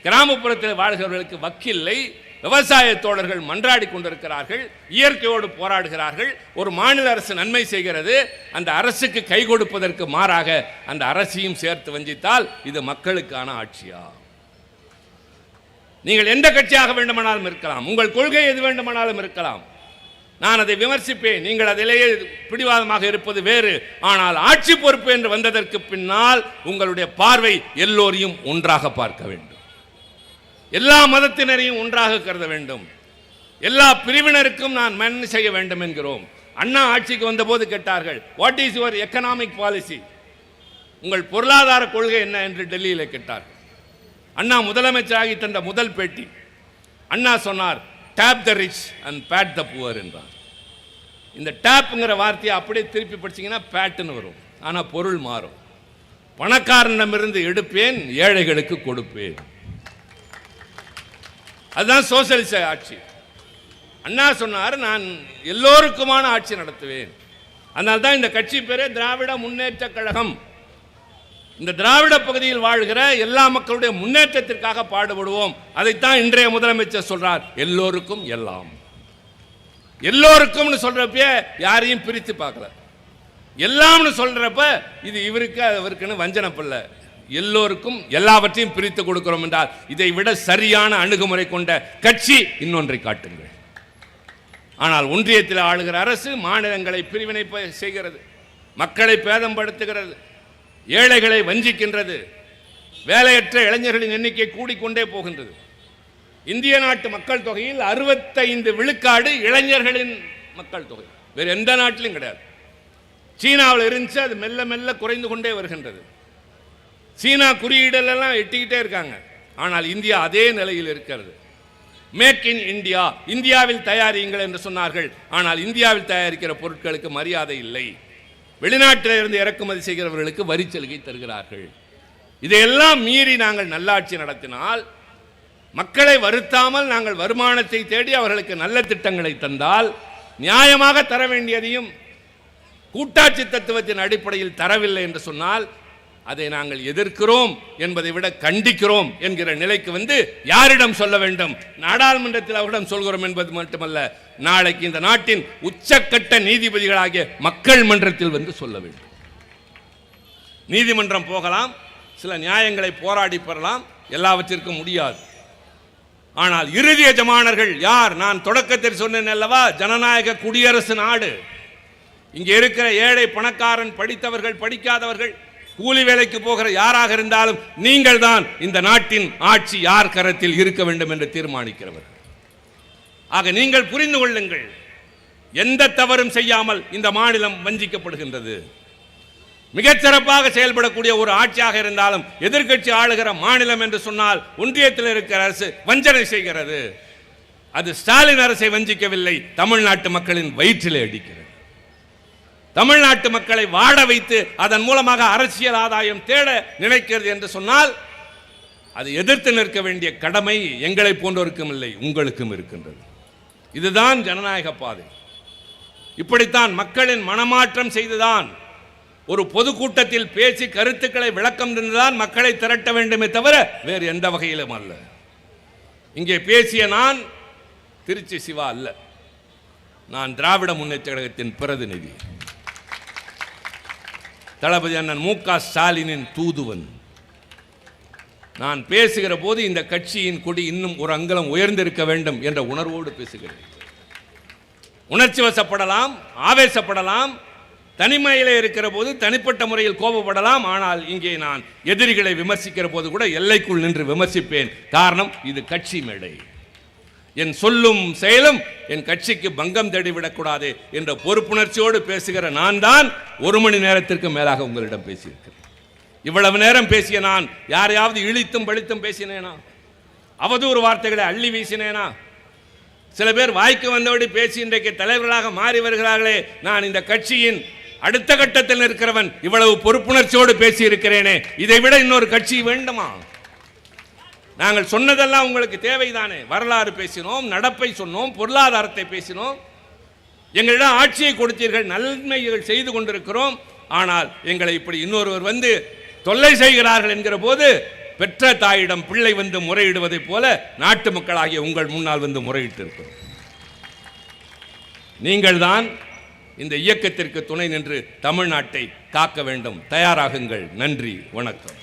[SPEAKER 1] கிராமப்புறத்தில் வாழ்கிறவர்களுக்கு வக்கில்லை, விவசாய தோழர்கள் மன்றாடி கொண்டிருக்கிறார்கள், இயற்கையோடு போராடுகிறார்கள். ஒரு மாநில அரசு நன்மை செய்கிறது, அந்த அரசுக்கு கை கொடுப்பதற்கு மாறாக அந்த அரசையும் சேர்த்து வஞ்சித்தால் இது மக்களுக்கான ஆட்சியா? நீங்கள் எந்த கட்சியாக வேண்டுமானாலும் இருக்கலாம், உங்கள் கொள்கை எது வேண்டுமானாலும் இருக்கலாம், நான் அதை விமர்சிப்பேன், நீங்கள் அதிலேயே பிடிவாதமாக இருப்பது வேறு. ஆனால் ஆட்சி பொறுப்பு என்று வந்ததற்கு பின்னால் உங்களுடைய பார்வை எல்லோரையும் ஒன்றாக பார்க்க வேண்டும், எல்லா மதத்தினரையும் ஒன்றாக கருத வேண்டும், எல்லா பிரிவினருக்கும் நான் மன் செய்ய வேண்டும் என்கிறோம். அண்ணா ஆட்சிக்கு வந்தபோது கேட்டார்கள், what is your economic policy, உங்கள் பொருளாதார கொள்கை என்ன என்று டெல்லியில் கேட்டார்கள். அண்ணா முதலமைச்சராகி தந்த முதல் பேட்டி, அண்ணா சொன்னார், tap the rich and pat the poor என்றார். இந்த டேப்ங்கிற வார்த்தையை அப்படியே திருப்பி படிச்சீங்கன்னா பேட்டுன்னு வரும், ஆனால் பொருள் மாறும். பணக்காரனிடமிருந்து எடுப்பேன், ஏழைகளுக்கு கொடுப்பேன். அதுதான் சோசியலிச ஆட்சி. அண்ணா சொன்னார், நான் எல்லோருக்குமான ஆட்சி நடத்துவேன். அதனால தான் இந்த கட்சி பேரே திராவிட முன்னேற்ற கழகம். இந்த திராவிட பகுதியில் வாழ்கிற எல்லா மக்களுடைய முன்னேற்றத்திற்காக பாடுபடுவோம். அதைத்தான் இன்றைய முதலமைச்சர் சொல்றார், எல்லோருக்கும் எல்லாம். எல்லோருக்கும் சொல்றப்ப யாரையும் பிரித்து பார்க்கல, எல்லாம்னு சொல்றப்ப இது இவருக்கு அவருக்குன்னு வஞ்சனப்பல்ல, எல்லோருக்கும் எல்லாவற்றையும் பிரித்து கொடுக்கிறோம் என்றால் இதை விட சரியான அணுகுமுறை கொண்ட கட்சி இன்னொன்றை காட்டுங்கள். ஆனால் ஒன்றியத்தில் ஆளுகிற அரசு மாநிலங்களை பிரிவினை செய்கிறது, மக்களை பேதம்படுத்துகிறது, ஏழைகளை வஞ்சிக்கின்றது, வேலையற்ற இளைஞர்களின் எண்ணிக்கை கூடிக்கொண்டே போகின்றது. இந்திய நாட்டு மக்கள் தொகையில் 65 விழுக்காடு இளைஞர்களின் மக்கள் தொகை. வேறு எந்த நாட்டிலும் கிடையாது. சீனாவில் இருந்துச்சு, அது மெல்ல மெல்ல குறைந்து கொண்டே வருகின்றது. சீனா குறியீடெல்லாம் எட்டிக்கிட்டே இருக்காங்க. ஆனால் இந்தியா அதே நிலையில் இருக்கிறது. மேக் இன் இந்தியா, இந்தியாவில் தயாரியுங்கள் என்று சொன்னார்கள். ஆனால் இந்தியாவில் தயாரிக்கிற பொருட்களுக்கு மரியாதை இல்லை. வெளிநாட்டில் இருந்து இறக்குமதி செய்கிறவர்களுக்கு வரி சலுகை தருகிறார்கள். இதையெல்லாம் மீறி நாங்கள் நல்லாட்சி நடத்தினால், மக்களை வருத்தாமல் நாங்கள் வருமானத்தை தேடி அவர்களுக்கு நல்ல திட்டங்களை தந்தால், நியாயமாக தர வேண்டியதையும் கூட்டாட்சி தத்துவத்தின் அடிப்படையில் தரவில்லை என்று சொன்னால் அதை நாங்கள் எதிர்க்கிறோம் என்பதை விட கண்டிக்கிறோம் என்கிற நிலைக்கு வந்து யாரிடம் சொல்ல வேண்டும்? நாடாளுமன்றத்தில் அவரிடம் சொல்கிறோம் என்பது மட்டுமல்ல, நாளைக்கு இந்த நாட்டின் உச்சக்கட்ட நீதிபதிகளாகிய மக்கள் மன்றத்தில் வந்து சொல்ல வேண்டும். நீதிமன்றம் போகலாம், சில நியாயங்களை போராடி பெறலாம், எல்லாவற்றிற்கும் முடியாது. ஆனால் இறுதி எஜமானர்கள் யார்? நான் தொடக்கத்தில் சொன்னேன் அல்லவா, ஜனநாயக குடியரசு நாடு. இங்கே இருக்கிற ஏழை பணக்காரன், படித்தவர்கள் படிக்காதவர்கள், கூலி வேலைக்கு போகிற யாராக இருந்தாலும் நீங்கள் தான் இந்த நாட்டின் ஆட்சி யார் கரத்தில் இருக்க வேண்டும் என்று தீர்மானிக்கிறவர். ஆக நீங்கள் புரிந்து கொள்ளுங்கள், எந்த தவறும் செய்யாமல் இந்த மாநிலம் வஞ்சிக்கப்படுகின்றது. மிகச்சிறப்பாக செயல்படக்கூடிய ஒரு ஆட்சியாக இருந்தாலும் எதிர்க்கட்சி ஆளுகிற மாநிலம் என்று சொன்னால் ஒன்றியத்தில் இருக்கிற அரசு வஞ்சனை செய்கிறது. அது ஸ்டாலின் அரசை வஞ்சிக்கவில்லை, தமிழ்நாட்டு மக்களின் வயிற்றிலே அடிக்கிறது. தமிழ்நாட்டு மக்களை வாட வைத்து அதன் மூலமாக அரசியல் ஆதாயம் தேட நினைக்கிறது என்று சொன்னால் அது எதிர்த்து நிற்க வேண்டிய கடமை எங்களை போன்றோருக்கும் இல்லை, உங்களுக்கும் இருக்கின்றது. இதுதான் ஜனநாயக பாதை. இப்படித்தான் மக்களின் மனமாற்றம் செய்துதான், ஒரு பொதுக்கூட்டத்தில் பேசி கருத்துக்களை விளக்கம் தந்துதான் மக்களை திரட்ட வேண்டுமே தவிர வேறு எந்த வகையிலும் அல்ல. இங்கே பேசிய நான் திருச்சி சிவா அல்ல, நான் திராவிட முன்னேற்ற கழகத்தின் பிரதிநிதி, தளபதி அண்ணன் மு.க. ஸ்டாலினின் தூதுவன். நான் பேசுகிற போது இந்த கட்சியின் கொடி இன்னும் ஒரு அங்கலம் உயர்ந்திருக்க வேண்டும் என்ற உணர்வோடு பேசுகிறேன். உணர்ச்சி வசப்படலாம், ஆவேசப்படலாம், தனிமையிலே இருக்கிற போது தனிப்பட்ட முறையில் கோபப்படலாம். ஆனால் இங்கே நான் எதிரிகளை விமர்சிக்கிற போது கூட எல்லைக்குள் நின்று விமர்சிப்பேன். காரணம், இது கட்சி மேடை. என் சொல்லும் செயலும் என் கட்சிக்கு பங்கம் தேடிவிடக்கூடாது என்ற பொறுப்புணர்ச்சியோடு பேசுகிற நான் தான் 1 மணி நேரத்திற்கு மேலாக உங்களிடம் பேசியிருக்கிறேன். இவ்வளவு நேரம் பேசிய நான் யாரையாவது இழித்தும் பழித்தும் பேசினேனா? அவதூறு வார்த்தைகளை அள்ளி வீசினேனா? சில பேர் வாய்க்கு வந்தபடி பேசி இன்றைக்கு தலைவர்களாக மாறி வருகிறார்களே, நான் இந்த கட்சியின் அடுத்த கட்டத்தில் இருக்கிறவன், இவ்வளவு பொறுப்புணர்ச்சியோடு பேசியிருக்கிறேனே, இதை விட இன்னொரு கட்சி வேண்டுமா? நாங்கள் சொன்னதெல்லாம் உங்களுக்கு தேவைதானே? வரலாறு பேசினோம், நடப்பை சொன்னோம், பொருளாதாரத்தை பேசினோம், எங்களிடம் ஆட்சியை கொடுத்தீர்கள், நன்மைகள் செய்து கொண்டிருக்கிறோம். ஆனால் எங்களை இப்படி இன்னொருவர் வந்து தொல்லை செய்கிறார்கள் என்கிற போது பெற்ற தாயிடம் பிள்ளை வந்து முறையிடுவதைப் போல நாட்டு மக்களாகிய உங்கள் முன்னால் வந்து முறையிட்டு இருக்கிறோம். நீங்கள் தான் இந்த இயக்கத்திற்கு துணை நின்று தமிழ்நாட்டை காக்க வேண்டும். தயாராகுங்கள். நன்றி, வணக்கம்.